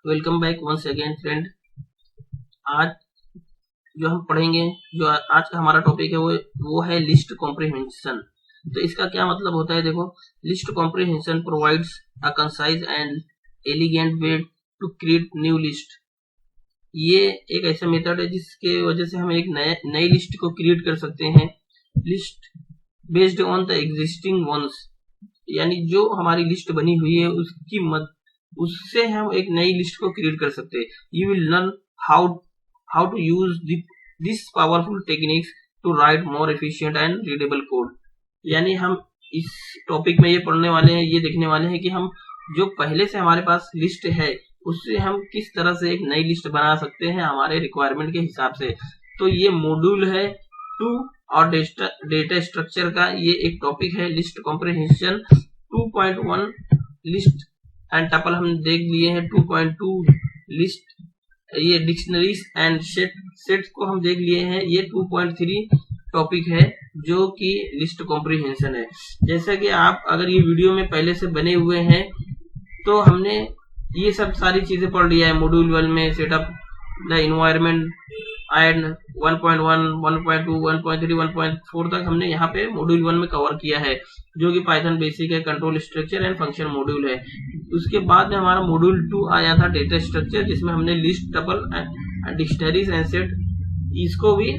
Welcome back once again friend. आज जो हम पढ़ेंगे, जो आज का हमारा टॉपिक है वो है लिस्ट कॉम्प्रिहेंशन। तो इसका क्या मतलब होता है? देखो, list comprehension provides a concise and elegant way to create new list. ये एक ऐसा मेथड है जिसके वजह से हम एक नई लिस्ट को क्रिएट कर सकते हैं, list based on the existing ones. यानी जो हमारी लिस्ट बनी हुई है उससे हम एक नई लिस्ट को क्रिएट कर सकते हैं। You will learn how to use this powerful techniques to write more efficient and readable code. यानी हम इस टॉपिक में ये पढ़ने वाले हैं, ये देखने वाले हैं कि हम जो पहले से हमारे पास लिस्ट है उससे हम किस तरह से एक नई लिस्ट बना सकते हैं हमारे रिक्वायरमेंट के हिसाब से। तो ये मॉड्यूल है 2 और डेटा स्ट्रक्चर का ये एक टॉपिक है, list comprehension 2.1 list and tuple हम देख लिए हैं। 2.2 लिस्ट, ये डिक्शनरीज एंड सेट्स को हम देख लिए हैं। ये 2.3 टॉपिक है जो कि लिस्ट कॉम्प्रिहेंशन है। जैसा कि आप अगर ये वीडियो में पहले से बने हुए हैं तो हमने ये सब सारी चीजें पढ़ लिया है। मॉड्यूल 1 में सेटअप द एनवायरनमेंट एंड 1.1, 1.2, 1.3, 1.4 तक हमने यहाँ पे मॉड्यूल 1 में कवर किया है, जो कि पाइथन बेसिक है, control structure and function module है। उसके बाद में हमारा मॉड्यूल 2 आया था डेटा स्ट्रक्चर, जिसमें हमने list, tuple, dictionaries and set, इसको भी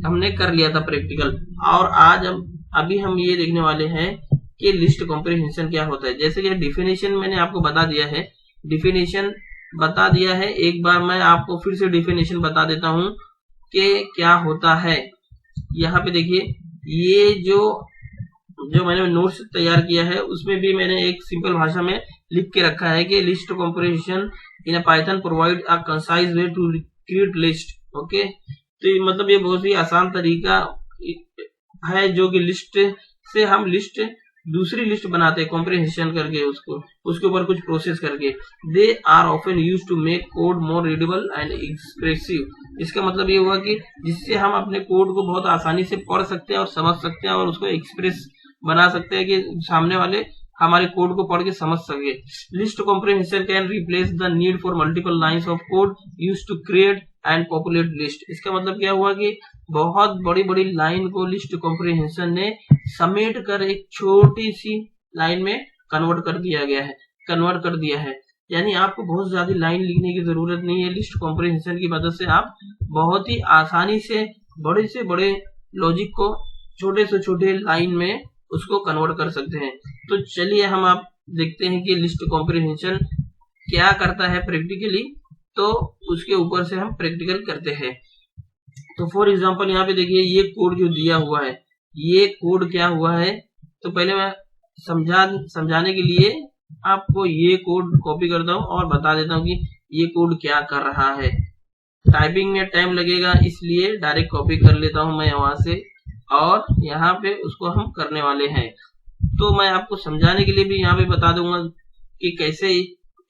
हमने कर लिया था प्रैक्टिकल। और आज अभी हम ये देखने वाले हैं कि लिस्ट कॉम्प्रिहेंशन क्या होता है। जैसे कि डेफिनेशन मैंने आपको बता दिया है, डेफिनेशन बता दिया है। एक बार मैं आपको फिर से डेफिनेशन बता देता हूं कि क्या होता है। यहाँ पे देखिए, ये जो मैंने नोट्स तैयार किया है उसमें भी मैंने एक सिंपल भाषा में लिख के रखा है कि list comprehension in a Python provide a concise way to create list. Okay, तो मतलब ये बहुत ही आसान तरीका है जो कि लिस्ट से हम लिस्ट दूसरी लिस्ट बनाते हैं कॉम्प्रिहेंशन करके, उसके ऊपर कुछ प्रोसेस करके। They are often used to make code more readable and expressive. इसका मतलब ये हुआ कि जिससे हम अपने कोड को बहुत आसानी से पढ़ सकते हैं और समझ सकते हैं और उसको एक्सप्रेस बना सकते हैं कि सामने वाले हमारे कोड को पढ़ के समझ सके। List comprehension can replace the need for multiple lines of code used to create and populate list. इसका मतलब क्या हुआ कि बहुत बड़ी बड़ी लाइन को लिस्ट कॉम्प्रिहेंशन ने समेट कर एक छोटी सी लाइन में कन्वर्ट कर दिया है। यानी आपको बहुत ज्यादा लाइन लिखने की जरूरत नहीं है। लिस्ट कॉम्प्रिहेंशन की मदद से आप बहुत ही आसानी से बड़े लॉजिक को छोटे से छोटे लाइन में उसको कन्वर्ट कर सकते हैं। तो चलिए हम आप देखते हैं कि लिस्ट कॉम्प्रिहेंशन क्या करता है प्रैक्टिकली, तो उसके ऊपर से हम प्रैक्टिकल करते हैं। तो फॉर एग्जांपल यहाँ पे देखिए, ये कोड जो दिया हुआ है, ये कोड क्या हुआ है, तो पहले मैं समझाने के लिए आपको ये कोड कॉपी करता हूँ और बता देता हूँ कि ये कोड क्या कर रहा है। टाइपिंग में टाइम लगेगा, इसलिए डायरेक्ट कॉपी कर लेता हूँ मैं वहां से, और यहाँ पे उसको हम करने वाले हैं। तो मैं आपको समझाने के लिए भी यहाँ पे बता दूंगा कि कैसे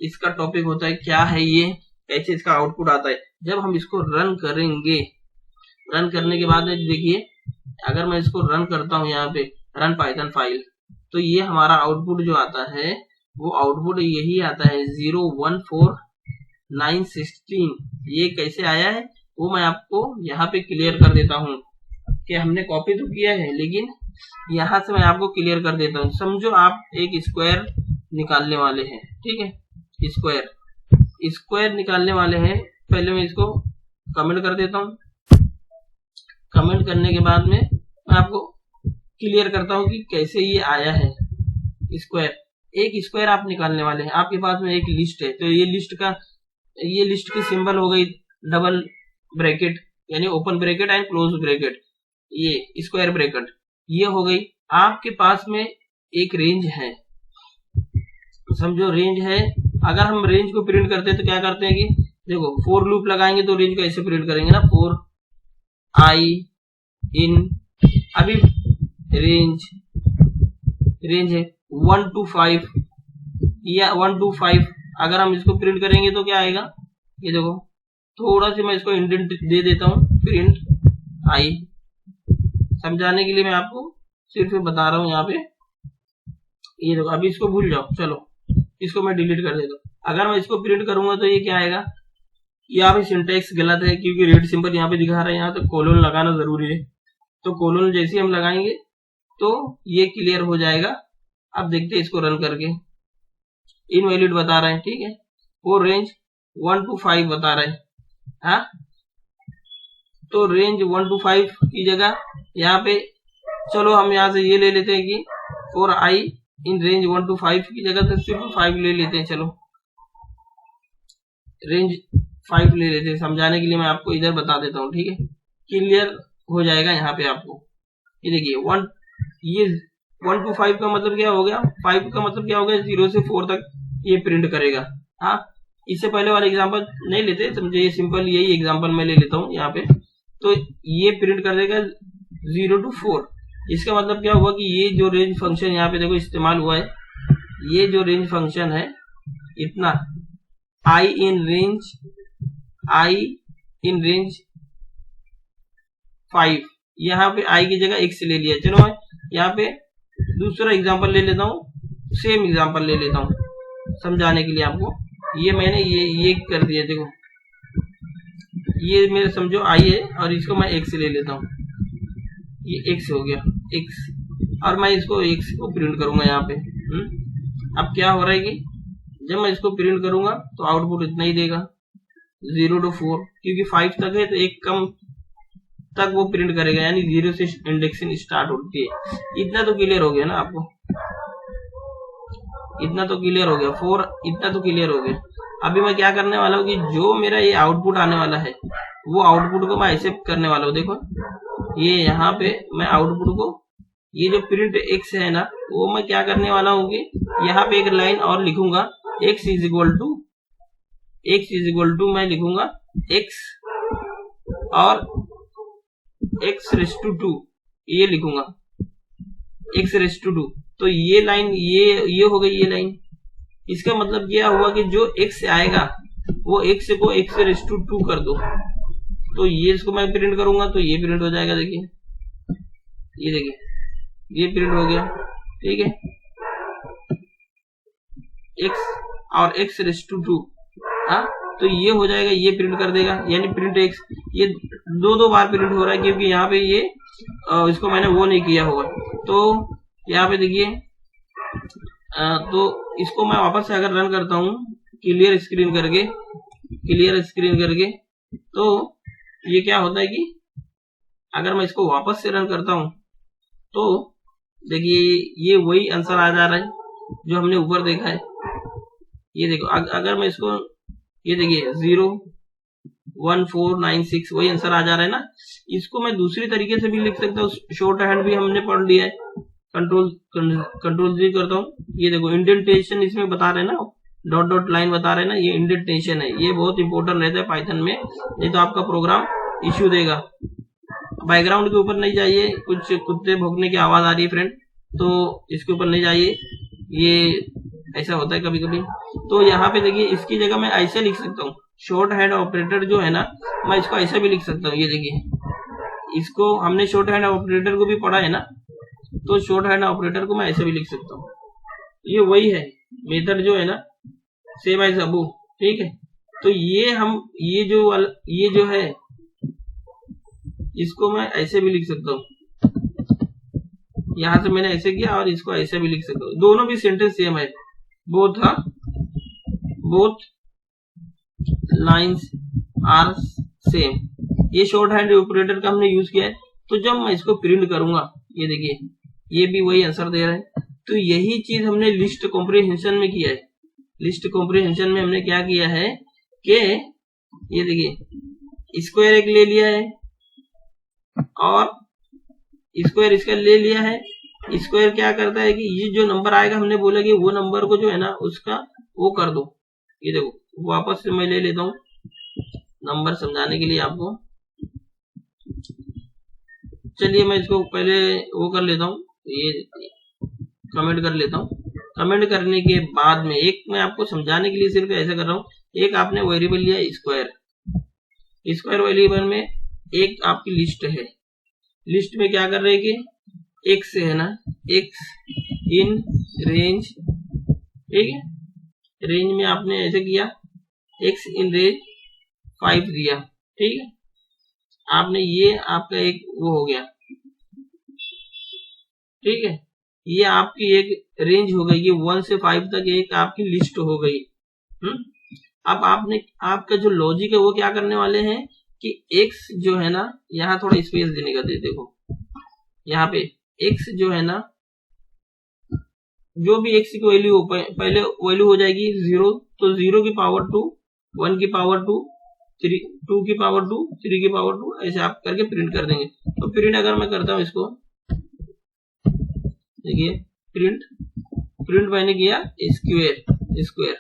इसका टॉपिक होता है, क्या है ये, कैसे इसका आउटपुट आता है। जब हम इसको रन करेंगे, रन करने के बाद में देखिए, अगर मैं इसको रन करता हूँ यहाँ पे रन पाइथन फाइल, तो ये हमारा आउटपुट जो आता है वो आउटपुट यही आता है 014916। ये कैसे आया है वो मैं आपको यहाँ पे क्लियर कर देता हूँ कि हमने कॉपी तो किया है, लेकिन यहाँ से मैं आपको क्लियर कर देता हूँ। समझो आप एक स्क्वायर निकालने वाले हैं, ठीक है, स्क्वायर निकालने वाले हैं। पहले मैं इसको कमेंट कर देता हूँ। कमेंट करने के बाद में मैं आपको क्लियर करता हूँ कि कैसे ये आया है स्क्वायर। एक स्क्वायर आप निकालने वाले हैं, आपके पास में एक लिस्ट है, तो ये लिस्ट की सिंबल हो गई डबल ब्रैकेट, यानी open bracket and close bracket, ये स्क्वायर ब्रैकेट, ये हो गई। आपके पास में एक रेंज है, समझो रेंज है। अगर हम रेंज को प्रिंट करते हैं तो क्या करते हैं कि देखो, फॉर लूप लगाएंगे तो रेंज को ऐसे प्रिंट करेंगे ना, फॉर आई इन, अभी रेंज है 1 to 5 या 1 to 5। अगर हम इसको प्रिंट करेंगे तो क्या आएगा, ये देखो, थोड़ा सा मैं इसको इंडेंट दे देता हूँ, प्रिंट आई। समझाने के लिए मैं आपको सिर्फ बता रहा हूँ यहाँ पे, ये देखो। अभी इसको भूल जाओ, चलो इसको मैं डिलीट कर देता हूँ। अगर मैं इसको प्रिंट करूंगा तो ये क्या आएगा, यहाँ पे सिंटेक्स गलत है क्योंकि रीड सिंबल यहाँ पे दिखा रहा है, यहाँ तो कोलोन लगाना जरूरी है। तो कोलोन जैसे हम लगाएंगे तो ये क्लियर हो जाएगा। अब देखते हैं इसको रन करके, इनवैलिड बता रहा है, ठीक है, वो रेंज 1 to 5 बता रहा है। हाँ, तो रेंज 1 to 5 की जगह यहाँ पे चलो हम यहाँ से ये ले लेते हैं कि for I in range 1 to 5 की जगह से सिर्फ 5 ले लेते हैं। चलो रेंज 5 ले लेते हैं, समझाने के लिए मैं आपको इधर बता देता हूँ, ठीक है, क्लियर हो जाएगा यहाँ पे आपको। ये देखिए 1 to 5 का मतलब क्या हो गया, 5 का मतलब क्या हो गया, 0 से 4 तक ये प्रिंट करेगा। हाँ, इससे पहले वाला एग्जांपल नहीं लेते, समझे, ये सिंपल यही एग्जांपल मैं ले लेता हूँ यहाँ पे। तो ये प्रिंट कर देगा 0 to 4। इसका मतलब क्या हुआ कि ये जो रेंज फंक्शन यहाँ पे देखो इस्तेमाल हुआ है, ये जो रेंज फंक्शन है इतना आई इन रेंज 5, यहाँ पे आई की जगह x ले लिया। चलो मैं यहाँ पे दूसरा एग्जांपल ले लेता हूँ, सेम एग्जांपल ले लेता हूँ समझाने के लिए आपको। ये मैंने ये कर दिया, देखो ये मेरे समझो आई है और इसको मैं x ले लेता हूँ, ये x हो गया x, और मैं इसको x को प्रिंट करूंगा यहाँ पे। अब क्या हो रहा है कि जब मैं इसको प्रिंट करूंगा तो आउटपुट इतना ही देगा 0 to 4, क्योंकि 5 तक है तो एक कम तक वो प्रिंट करेगा, यानी 0 से इंडेक्सिंग स्टार्ट होती है। इतना तो क्लियर हो गया ना आपको, इतना तो क्लियर हो गया, 4 इतना तो क्लियर हो गया। अभी मैं क्या करने वाला हूँ कि जो मेरा ये आउटपुट आने वाला है वो आउटपुट को मैं ऐसे करने वाला हूँ। देखो ये यहाँ पे मैं आउटपुट को, ये जो प्रिंट x है ना, वो मैं क्या करने वाला हूँ कि यहाँ पे एक लाइन और लिखूंगा, x इज इक्वल टू मैं लिखूंगा x और x रेज़ टू 2, ये लिखूंगा x रेज़ टू 2। तो ये लाइन ये हो गई ये लाइन। इसका मतलब क्या हुआ कि जो x आएगा वो x को x रेज़ टू 2 कर दो, तो ये इसको मैं प्रिंट करूंगा तो ये प्रिंट हो जाएगा। देखिए ये देखिए ये प्रिंट हो गया, ठीक है, x और x रेज़ टू 2। हाँ, तो ये हो जाएगा, ये प्रिंट कर देगा, यानी प्रिंट x। ये दो बार प्रिंट हो रहा है क्योंकि यहाँ पे ये इसको मैंने वो नहीं किया हुआ। तो यहाँ पे देखिए, तो इसको मैं वापस से अगर रन करता हूँ क्लियर स्क्रीन करके, तो ये क्या होता है कि अगर मैं इसको वापस से रन करता हूँ तो देखिए ये वही आंसर आ जा रहा है जो हमने ऊपर देखा है। ये देखो अगर मैं इसको, ये देखिए 01496 वही आंसर आ जा रहा है ना। इसको मैं दूसरी तरीके से भी लिख सकता हूँ, शॉर्ट हैंड भी हमने पढ़ लिया है, कंट्रोल जी करता हूँ। ये देखो इंडेंटेशन इसमें बता रहे हैं ना, डॉट लाइन बता रहे हैं ना, ये इंडेंटेशन है, ये बहुत इंपॉर्टेंट रहता है पाइथन में, नहीं तो आपका प्रोग्राम इश्यू देगा। बैकग्राउंड के ऊपर नहीं जाइए, कुछ कुत्ते भौंकने की आवाज आ रही है फ्रेंड, तो इसके ऊपर नहीं जाइए, ये ऐसा होता है कभी कभी। तो यहाँ पे देखिए इसकी जगह मैं ऐसे लिख सकता हूँ, शॉर्ट हैंड ऑपरेटर जो है ना, मैं इसको ऐसे भी लिख सकता हूँ। ये देखिए, इसको हमने शॉर्ट हैंड ऑपरेटर को भी पढ़ा है ना, तो शॉर्ट हैंड ऑपरेटर को मैं ऐसे भी लिख सकता हूँ। ये वही है मेथड जो है ना, सेम एज अबू, ठीक है। तो ये जो है इसको मैं ऐसे भी लिख सकता हूँ, यहां से मैंने ऐसे किया और इसको ऐसे भी लिख सकता हूँ, दोनों भी सेंटेंस सेम है, बोथ लाइन्स आर सेम। ये शॉर्ट हैंड ऑपरेटर का हमने यूज किया है। तो जब मैं इसको प्रिंट करूंगा, ये देखिए ये भी वही आंसर दे रहा है। तो यही चीज हमने लिस्ट कॉम्प्रिहेंशन में किया है। लिस्ट कॉम्प्रिहेंशन में हमने क्या किया है कि ये देखिए स्क्वायर एक ले लिया है और स्क्वायर इसका ले लिया है। स्क्वायर क्या करता है कि ये जो नंबर आएगा, हमने बोला कि वो नंबर को जो है ना उसका वो कर दो। ये देखो वापस से मैं ले लेता हूँ नंबर समझाने के लिए आपको। चलिए मैं इसको पहले वो कर लेता हूँ, ये कमेंट कर लेता हूँ। कमेंट करने के बाद में एक मैं आपको समझाने के लिए सिर्फ ऐसा कर रहा हूँ, एक आपने वेरिएबल लिया स्क्वायर, स्क्वायर वेरिएबल में एक आपकी लिस्ट है। लिस्ट में क्या कर रहे हैं कि एक्स है ना, एक्स इन रेंज, ठीक है, रेंज में आपने ऐसे किया, x इन रेंज 5 दिया, ठीक है। आपने ये आपका एक वो हो गया, ठीक है, ये आपकी एक रेंज हो गई, ये 1 से 5 तक एक आपकी लिस्ट हो गई। अब आपने आपका जो लॉजिक है वो क्या करने वाले हैं कि x जो है ना, यहाँ थोड़ा स्पेस देने का दे, देखो यहाँ पे x जो है ना, जो भी x की वैल्यू पहले वैल्यू हो जाएगी 0, तो 0 की पावर 2, 1 की पावर 2, 2 की पावर 2, 3 की पावर 2, ऐसे आप करके प्रिंट कर देंगे। तो प्रिंट अगर मैं करता हूँ इसको, देखिए प्रिंट मैंने किया स्क्वायर,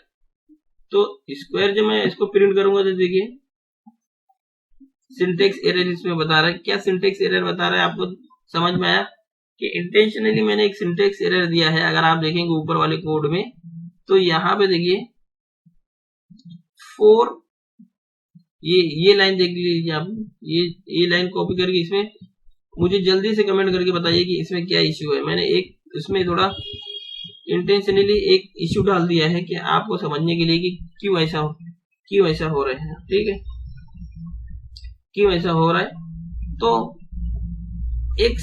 तो स्क्वायर जब मैं इसको प्रिंट करूंगा तो देखिए सिंटेक्स एरर इसमें बता रहा है। क्या सिंटेक्स एरर बता रहा है आपको समझ में आया कि इंटेंशनली मैंने एक सिंटेक्स एरर दिया है। अगर आप देखेंगे ऊपर वाले कोड में, तो यहाँ पे देखिए 4, ये लाइन देख लीजिए आप, ये लाइन कॉपी करके इसमें मुझे जल्दी से कमेंट करके बताइए कि इसमें क्या इश्यू है। मैंने एक इसमें थोड़ा इंटेंशनली एक इश्यू डाल दिया है कि आपको समझने के लिए कि क्यों ऐसा हो रहा है, ठीक है, क्यों ऐसा हो रहा है। तो x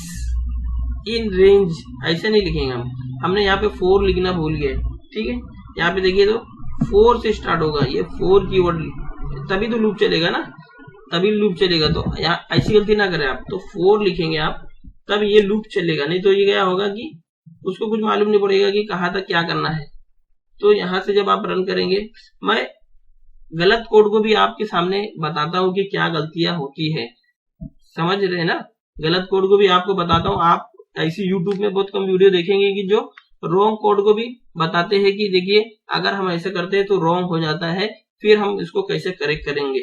इन रेंज ऐसे नहीं लिखेंगे हमने यहाँ पे 4 लिखना भूल गए, ठीक है। यहाँ पे देखिए तो 4 से स्टार्ट होगा, ये 4 कीवर्ड, तभी तो लूप चलेगा ना, तभी लूप चलेगा। तो यहाँ ऐसी गलती ना करें आप, तो 4 लिखेंगे आप, तब ये लूप चलेगा, नहीं तो ये क्या होगा कि उसको कुछ मालूम नहीं पड़ेगा कि कहाँ तक क्या करना है। तो यहाँ से जब आप रन करेंगे, मैं गलत कोड को भी आपके सामने बताता हूँ कि क्या गलतियां होती है, समझ रहे हैं ना, गलत कोड को भी आपको बताता हूँ। आप ऐसी यूट्यूब में बहुत कम वीडियो देखेंगे कि जो रॉन्ग कोड को भी बताते हैं कि देखिए अगर हम ऐसे करते हैं तो रॉन्ग हो जाता है, फिर हम इसको कैसे करेक्ट करेंगे।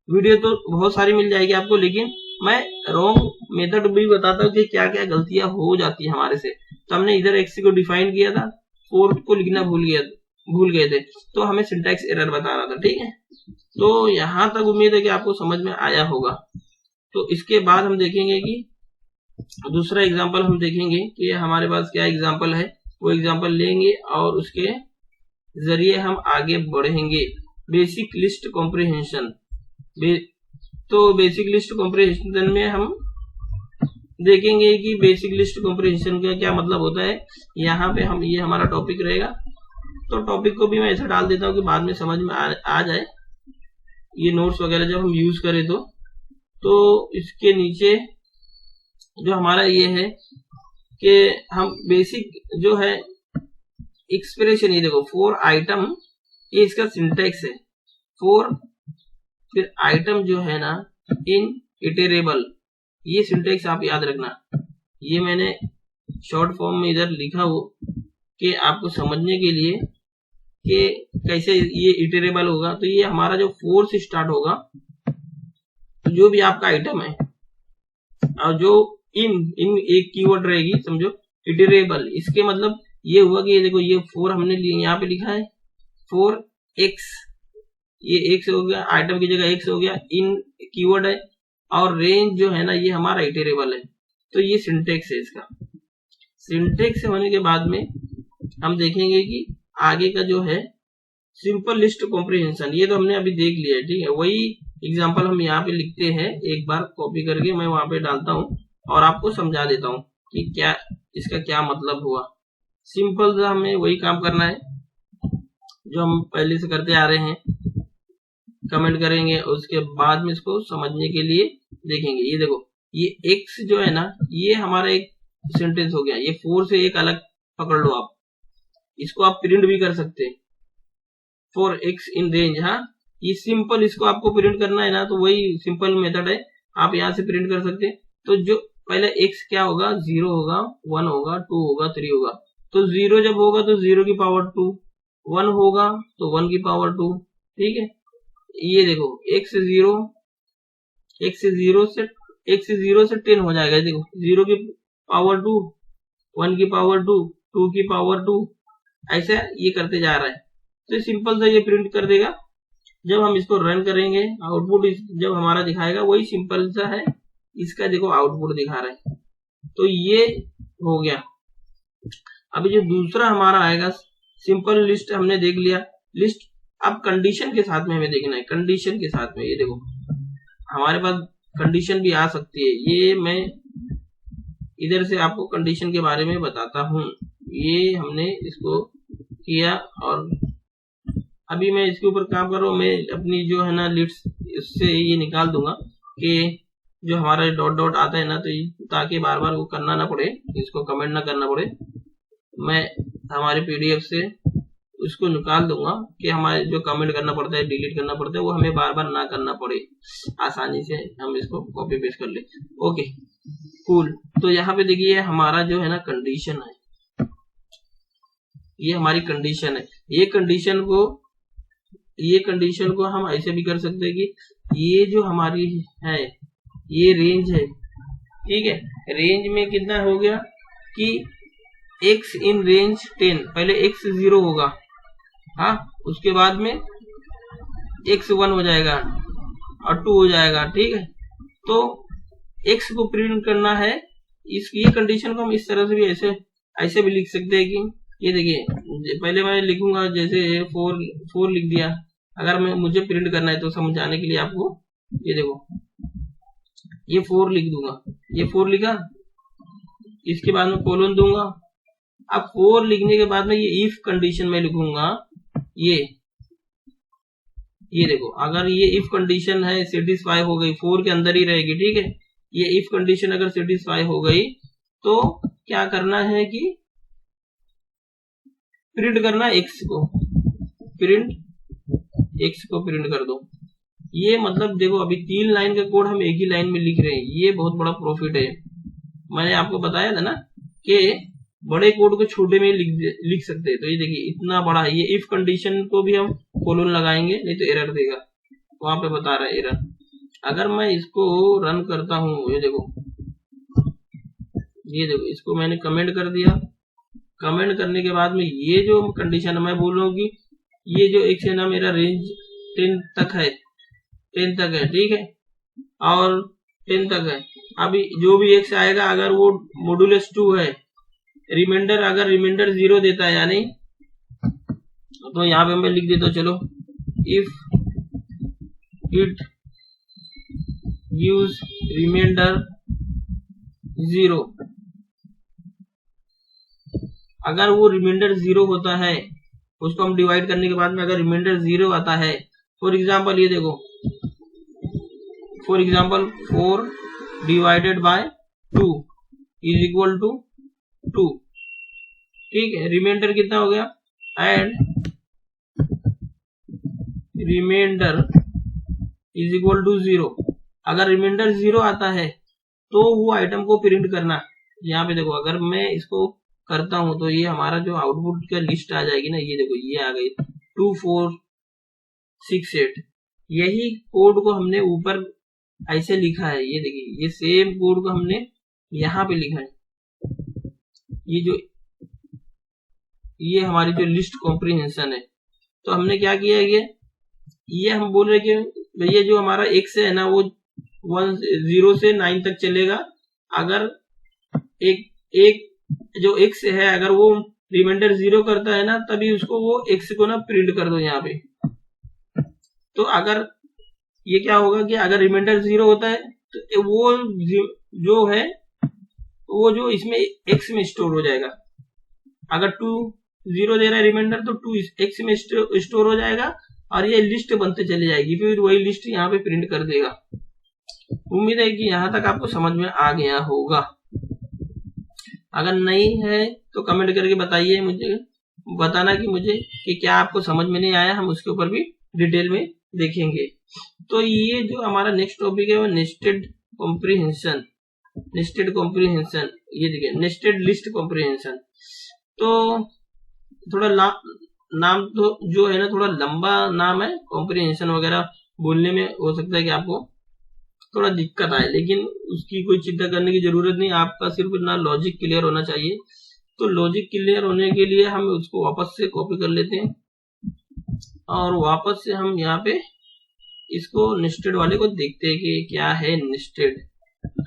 वीडियो तो बहुत सारी मिल जाएगी आपको, लेकिन मैं रॉन्ग मेथड भी बताता हूँ कि क्या क्या गलतियां हो जाती है हमारे से। तो हमने इधर एक्स को डिफाइन किया था, 4 को लिखना भूल गए थे, तो हमें सिंटैक्स एरर बता रहा था, ठीक है। तो यहां तक उम्मीद है कि आपको समझ में आया होगा। तो इसके बाद हम देखेंगे कि दूसरा एग्जांपल हम देखेंगे कि हमारे पास क्या एग्जांपल है, वो एग्जांपल लेंगे और उसके जरिए हम आगे बढ़ेंगे। बेसिक लिस्ट कॉम्प्रिहेंशन, तो बेसिक लिस्ट कॉम्प्रिहेंशन में हम देखेंगे कि बेसिक लिस्ट कॉम्प्रिहेंशन का क्या मतलब होता है। यहाँ पे हम ये हमारा टॉपिक रहेगा, तो टॉपिक को भी मैं ऐसा डाल देता हूँ कि बाद में समझ में आ जाए, ये नोट्स वगैरह जब हम यूज करें तो इसके नीचे जो हमारा ये है कि हम बेसिक जो है एक्सप्रेशन, ये देखो 4 आइटम, ये इसका सिंटेक्स है। 4 फिर आइटम जो है ना इन इटरेबल, ये सिंटेक्स आप याद रखना। ये मैंने शॉर्ट फॉर्म में इधर लिखा हो कि आपको समझने के लिए कि कैसे ये इटरेबल होगा। तो ये हमारा जो 4 से स्टार्ट होगा, तो जो भी आपका आइटम है और जो इन एक कीवर्ड रहेगी, समझो इटरेबल, इसके मतलब ये हुआ कि ये देखो ये 4 हमने यहाँ पे लिखा है 4x, ये x हो गया, आइटम की जगह x हो गया, इन कीवर्ड है, और रेंज जो है ना ये हमारा इटरेबल है। तो ये सिंटेक्स है इसका। सिंटेक्स होने के बाद में हम देखेंगे कि आगे का जो है सिंपल लिस्ट कॉम्प्रिहेंशन, ये तो हमने अभी देख लिया है, ठीक है। वही एग्जांपल हम यहाँ पे लिखते हैं, एक बार कॉपी करके मैं वहां पे डालता हूँ और आपको समझा देता हूँ कि क्या इसका क्या मतलब हुआ। सिंपल सा हमें वही काम करना है जो हम पहले से करते आ रहे हैं, कमेंट करेंगे, उसके बाद में इसको समझने के लिए देखेंगे। ये देखो ये x जो है ना, ये हमारा एक सेंटेंस हो गया, ये 4 से एक अलग पकड़ लो आप, इसको आप प्रिंट भी कर सकते हैं, 4x इन रेंज। हाँ, ये सिंपल, इसको आपको प्रिंट करना है ना, तो वही सिंपल मेथड है, आप यहाँ से प्रिंट कर सकते हैं। तो जो पहले x क्या होगा, 0 होगा, 1 होगा, 2 होगा, 3 होगा। तो 0 जब होगा तो 0 की पावर 2, 1 होगा तो 1 की पावर 2, ठीक है। ये देखो x से 0 से 10 हो जाएगा, देखो 0 की पावर 2, 1 की पावर 2, 2 की पावर 2, ऐसा ये करते जा रहा है। तो सिंपल सा ये प्रिंट कर देगा। जब हम इसको रन करेंगे, आउटपुट जब हमारा दिखाएगा वही सिंपल सा है, इसका देखो आउटपुट दिखा रहा है। तो ये हो गया। अभी जो दूसरा हमारा आएगा, सिंपल लिस्ट हमने देख लिया, लिस्ट अब कंडीशन के साथ में हमें देखना है, कंडीशन के साथ में। ये देखो हमारे पास कंडीशन भी आ सकती है, ये मैं इधर से आपको कंडीशन के बारे में बताता हूँ। ये हमने इसको किया और अभी मैं इसके ऊपर काम कर रहा हूँ। मैं अपनी जो है ना लिस्ट इससे ये निकाल दूंगा कि जो हमारा डॉट डॉट आता है ना, तो ताकि बार बार वो करना ना पड़े, इसको कमेंट ना करना पड़े। मैं हमारे पीडीएफ से उसको निकाल दूंगा कि हमारे जो कमेंट करना पड़ता है, डिलीट करना पड़ता है, वो हमें बार बार ना करना पड़े, आसानी से हम इसको कॉपी पेस्ट कर ले। Okay cool. तो यहाँ पे देखिए हमारा जो है ना कंडीशन है, ये हमारी कंडीशन है। ये कंडीशन को हम ऐसे भी कर सकते हैं कि ये जो हमारी है ये रेंज है, ठीक है। रेंज में कितना हो गया कि x इन रेंज 10, पहले x 0 होगा, हाँ, उसके बाद में x 1 हो जाएगा और 2 हो जाएगा, ठीक है। तो x को प्रिंट करना है, ये कंडीशन को हम इस तरह से भी ऐसे भी लिख सकते हैं कि ये देखिए पहले मैं लिखूंगा जैसे 4 लिख दिया। अगर मुझे प्रिंट करना है तो समझाने के लिए आपको ये देखो ये 4 लिख दूंगा, ये 4 लिखा, इसके बाद में कोलन दूंगा। अब 4 लिखने के बाद में ये इफ कंडीशन में लिखूंगा, ये देखो अगर ये इफ कंडीशन है सेटिस्फाई हो गई, 4 के अंदर ही रहेगी, ठीक है। ये इफ कंडीशन अगर सेटिस्फाई हो गई तो क्या करना है कि प्रिंट करना x को, प्रिंट कर दो। ये मतलब देखो अभी 3 लाइन का कोड हम एक ही लाइन में लिख रहे हैं, ये बहुत बड़ा प्रॉफिट है। मैंने आपको बताया था ना कि बड़े कोड को छोटे में लिख सकते हैं। तो ये देखिए इतना बड़ा है। ये इफ कंडीशन को भी हम कोलन लगाएंगे, नहीं तो एरर देगा, वहां पे बता रहा है एरर। अगर मैं इसको रन करता हूँ, ये देखो इसको मैंने कमेंट कर दिया। कमेंट करने के बाद में ये जो कंडीशन मैं बोल रहा हूँ कि ये जो x है ना मेरा रेंज 10 तक है, ठीक है, और 10 तक है। अभी जो भी x आएगा अगर वो मॉडुलस 2 है, रिमाइंडर अगर रिमाइंडर 0 देता है यानी, तो यहाँ पे मैं लिख देता हूँ, चलो इफ इट गिव्स रिमाइंडर 0, अगर वो रिमाइंडर 0 होता है, उसको हम डिवाइड करने के बाद में अगर रिमाइंडर 0 आता है, फॉर एग्जाम्पल ये देखो, for example 4 divided by 2 is equal to 2, ठीक है। रिमाइंडर कितना हो गया, and reminder is equal to 0। अगर रिमाइंडर 0 आता है तो वो आइटम को प्रिंट करना। यहाँ पे देखो अगर मैं इसको करता हूं तो ये हमारा जो आउटपुट का लिस्ट आ जाएगी ना, ये देखो ये आ गई 2 4 6 8। यही कोड को हमने ऊपर ऐसे लिखा है, ये देखिए ये सेम कोड को हमने यहाँ पे लिखा है। ये हमारी जो लिस्ट कॉम्प्रिहेंशन है, तो हमने क्या किया है, ये हम बोल रहे कि भैया जो हमारा x है ना वो 0 से 9 तक चलेगा। अगर एक जो x है अगर वो रिमाइंडर 0 करता है ना, तभी उसको वो x को ना प्रिंट कर दो यहाँ पे। तो अगर ये क्या होगा कि अगर रिमाइंडर 0 होता है तो वो जो है वो जो इसमें x में स्टोर हो जाएगा। अगर 2 0 दे रहा है रिमाइंडर तो 2 x में स्टोर हो जाएगा और ये लिस्ट बनते चली जाएगी, फिर वही लिस्ट यहाँ पे प्रिंट कर देगा। उम्मीद है कि यहाँ तक आपको समझ में आ गया होगा। अगर नहीं है तो कमेंट करके बताइए, मुझे बताना कि मुझे कि क्या आपको समझ में नहीं आया, हम उसके ऊपर भी डिटेल में देखेंगे। तो ये जो हमारा नेक्स्ट टॉपिक है वो नेस्टेड कॉम्प्रिहेंशन। ये देखिए नेस्टेड लिस्ट कॉम्प्रिहेंशन। तो थोड़ा नाम तो जो है ना थोड़ा लंबा नाम है, कॉम्प्रिहेंशन वगैरह बोलने में हो सकता है कि आपको थोड़ा दिक्कत आए, लेकिन उसकी कोई चिंता करने की जरूरत नहीं। आपका सिर्फ इतना लॉजिक क्लियर होना चाहिए। तो लॉजिक क्लियर होने के लिए हम उसको वापस से कॉपी कर लेते हैं और वापस से हम यहाँ पे इसको नेस्टेड वाले को देखते हैं कि क्या है नेस्टेड।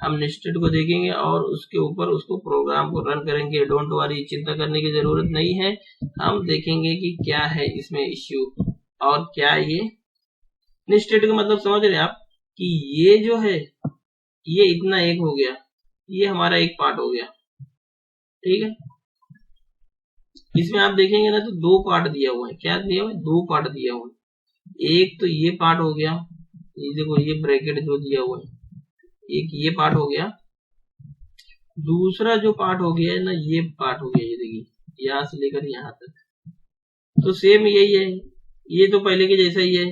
हम नेस्टेड को देखेंगे और उसके ऊपर उसको प्रोग्राम को रन करेंगे। डोंट वरी, चिंता करने की जरूरत नहीं है। हम देखेंगे कि क्या है इसमें इश्यू और क्या ये नेस्टेड का मतलब समझ रहे हैं आप कि ये जो है ये इतना एक हो गया, ये हमारा एक पार्ट हो गया, ठीक है। इसमें आप देखेंगे ना तो दो पार्ट दिया हुआ है। क्या दिया हुआ है? दो पार्ट दिया हुआ है। एक तो ये पार्ट हो गया, ये देखो ये ब्रैकेट जो दिया हुआ है, एक ये पार्ट हो गया। दूसरा जो पार्ट हो गया है ना, ये पार्ट हो गया, ये देखिए यहां से लेकर यहां तक। तो सेम यही है, ये तो पहले के जैसा ही है,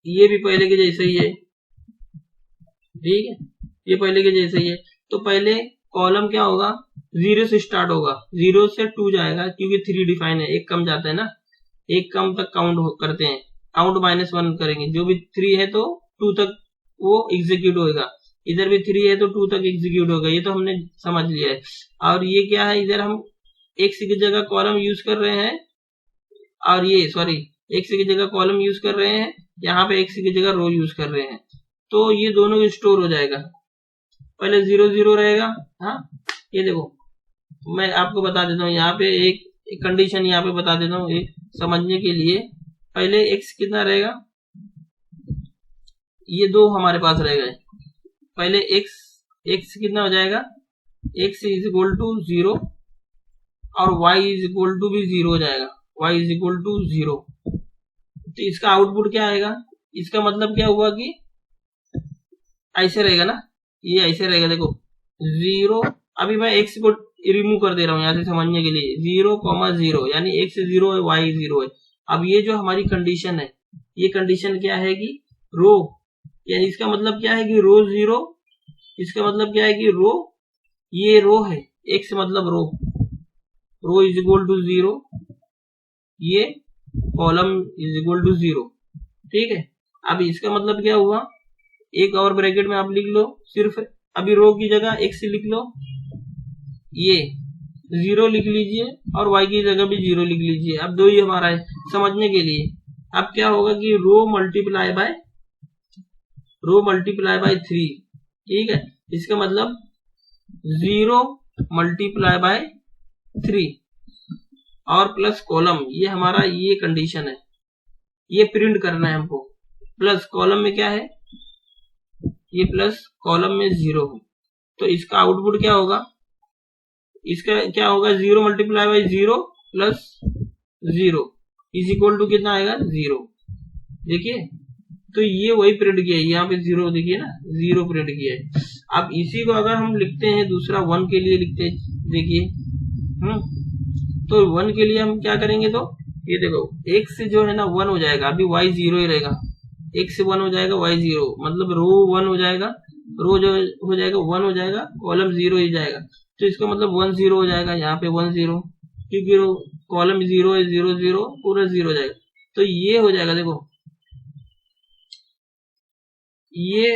ये भी पहले के जैसा ही है, ठीक है, ये पहले के जैसा ही है। तो पहले कॉलम क्या होगा, 0 से स्टार्ट होगा, 0 से 2 जाएगा क्योंकि 3 डिफाइन है, एक कम जाता है ना, एक कम तक काउंट करते हैं, काउंट -1 करेंगे। जो भी 3 है तो 2 तक वो एग्जीक्यूट होगा, इधर भी 3 है तो 2 तक एग्जीक्यूट होगा, ये तो हमने समझ लिया है। और ये क्या है, इधर हम एक्स की जगह कॉलम यूज कर रहे हैं, और ये सॉरी एक्स की जगह कॉलम यूज कर रहे हैं, यहाँ पे एक्स की जगह रो यूज कर रहे हैं। तो ये दोनों स्टोर हो जाएगा। पहले 0 0 रहेगा। हाँ, ये देखो मैं आपको बता देता हूँ, यहाँ पे एक कंडीशन यहाँ पे बता देता हूँ एक समझने के लिए। पहले x कितना रहेगा, ये 2 हमारे पास रहेगा। पहले x कितना हो जाएगा, x इज इक्वल टू 0 और y इज इक्वल टू भी 0 हो जाएगा, y इज इक्वल टू 0। तो इसका आउटपुट क्या आएगा, इसका मतलब क्या हुआ कि ऐसे रहेगा ना, ये ऐसे रहेगा, देखो 0। अभी मैं x को रिमूव कर दे रहा हूँ यहाँ से समझने के लिए, 0,0 यानी x 0 है, y 0 है। अब ये जो हमारी कंडीशन है, ये कंडीशन क्या है कि रो, यानी इसका मतलब क्या है कि रो 0, इसका मतलब क्या है कि रो, ये रो है, x मतलब रो इज इक्वल टू 0, ये कॉलम इज इक्वल टू 0, ठीक है। अब इसका मतलब क्या हुआ, एक और ब्रैकेट में आप लिख लो, सिर्फ अभी रो की जगह x लिख लो, ये 0 लिख लीजिए और y की जगह भी 0 लिख लीजिए। अब 2 ही हमारा है समझने के लिए। अब क्या होगा कि रो मल्टीप्लाई बाय 3, ठीक है। इसका मतलब 0 मल्टीप्लाई बाय 3 और प्लस कॉलम, ये हमारा ये कंडीशन है, ये प्रिंट करना है हमको। प्लस कॉलम में क्या है, ये प्लस कॉलम में 0 है। तो इसका आउटपुट क्या होगा, इसका क्या होगा, 0 multiply by 0 plus 0 is equal to कितना आएगा, 0। देखिए तो ये वही प्रिंट किया है, यहाँ पे 0 देखिए ना, 0 प्रिंट किया है। अब इसी को अगर हम लिखते हैं दूसरा 1 के लिए लिखते हैं, देखिए तो 1 के लिए हम क्या करेंगे, तो ये देखो x जो है ना 1 हो जाएगा, अभी y 0 ही रहेगा, x 1 हो जाएगा, y 0, मतलब रो 1 हो जाएगा, रो जो हो जाएगा 1 हो जाएगा, कॉलम 0 ही जाएगा। तो इसका मतलब 1 0 हो जाएगा, यहाँ पे 1 0, क्योंकि कॉलम 0 है, 0 0 पूरा 0 हो जाएगा। तो ये हो जाएगा, देखो ये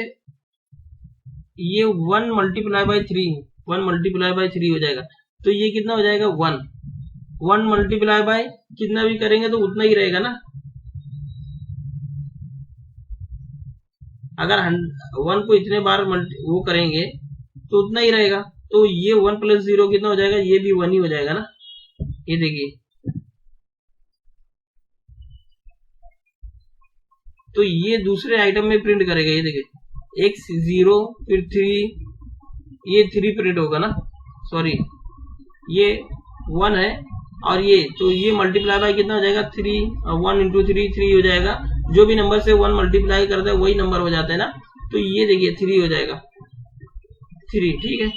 1 मल्टीप्लाई बाय 3 हो जाएगा। तो ये कितना हो जाएगा, 1 मल्टीप्लाई बाय कितना भी करेंगे तो उतना ही रहेगा ना, अगर 1 को इतने बार वो करेंगे तो उतना ही रहेगा। तो ये 1 प्लस 0 कितना हो जाएगा, ये भी 1 ही हो जाएगा ना। ये देखिए तो ये दूसरे आइटम में प्रिंट करेगा, ये देखिए x 0 फिर 3, ये 3 प्रिंट होगा ना, सॉरी ये 1 है और ये, तो ये मल्टीप्लाई बाय कितना हो जाएगा, 3, 1 इंटू 3 हो जाएगा। जो भी नंबर से 1 मल्टीप्लाई करता है वही नंबर हो जाता है ना। तो ये देखिए 3 हो जाएगा, 3, ठीक है।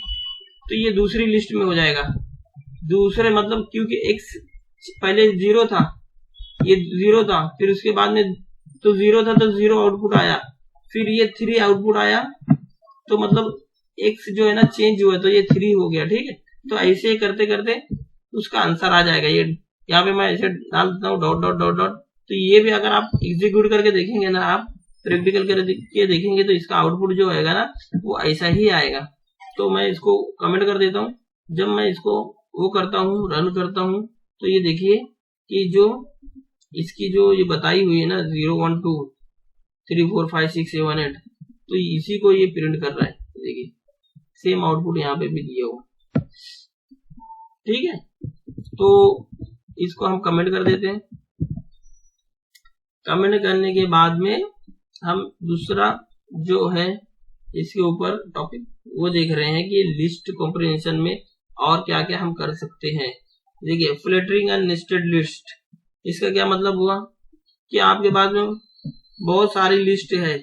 तो ये दूसरी लिस्ट में हो जाएगा, दूसरे मतलब क्योंकि x पहले 0 था, ये 0 था, फिर उसके बाद में तो 0 था तो 0 आउटपुट आया, फिर ये 3 आउटपुट आया, तो मतलब x जो है ना चेंज हुआ, तो ये 3 हो गया, ठीक है। तो ऐसे करते करते उसका आंसर आ जाएगा। ये यहाँ पे मैं ऐसे डाल देता हूँ डॉट डॉट डॉट डॉट। तो ये भी अगर आप एग्जीक्यूट करके देखेंगे ना, आप प्रैक्टिकल करके देखेंगे, तो इसका आउटपुट जो आएगा ना वो ऐसा ही आएगा। तो मैं इसको कमेंट कर देता हूँ। जब मैं इसको वो करता हूँ, रन करता हूँ, तो ये देखिए कि जो इसकी जो ये बताई हुई है ना 0 1 2 3 4 5 6 7 8, तो इसी को ये प्रिंट कर रहा है। देखिए सेम आउटपुट यहाँ पे भी दिया हुआ। ठीक है, तो इसको हम कमेंट कर देते हैं। कमेंट करने के बाद में हम दूसरा जो है इसके ऊपर टॉपिक वो देख रहे हैं कि लिस्ट कॉम्प्रिहेंशन में और क्या क्या हम कर सकते हैं। देखिए फ्लटरिंग एंड नेस्टेड लिस्ट, इसका क्या मतलब हुआ कि आपके पास में बहुत सारी लिस्ट है,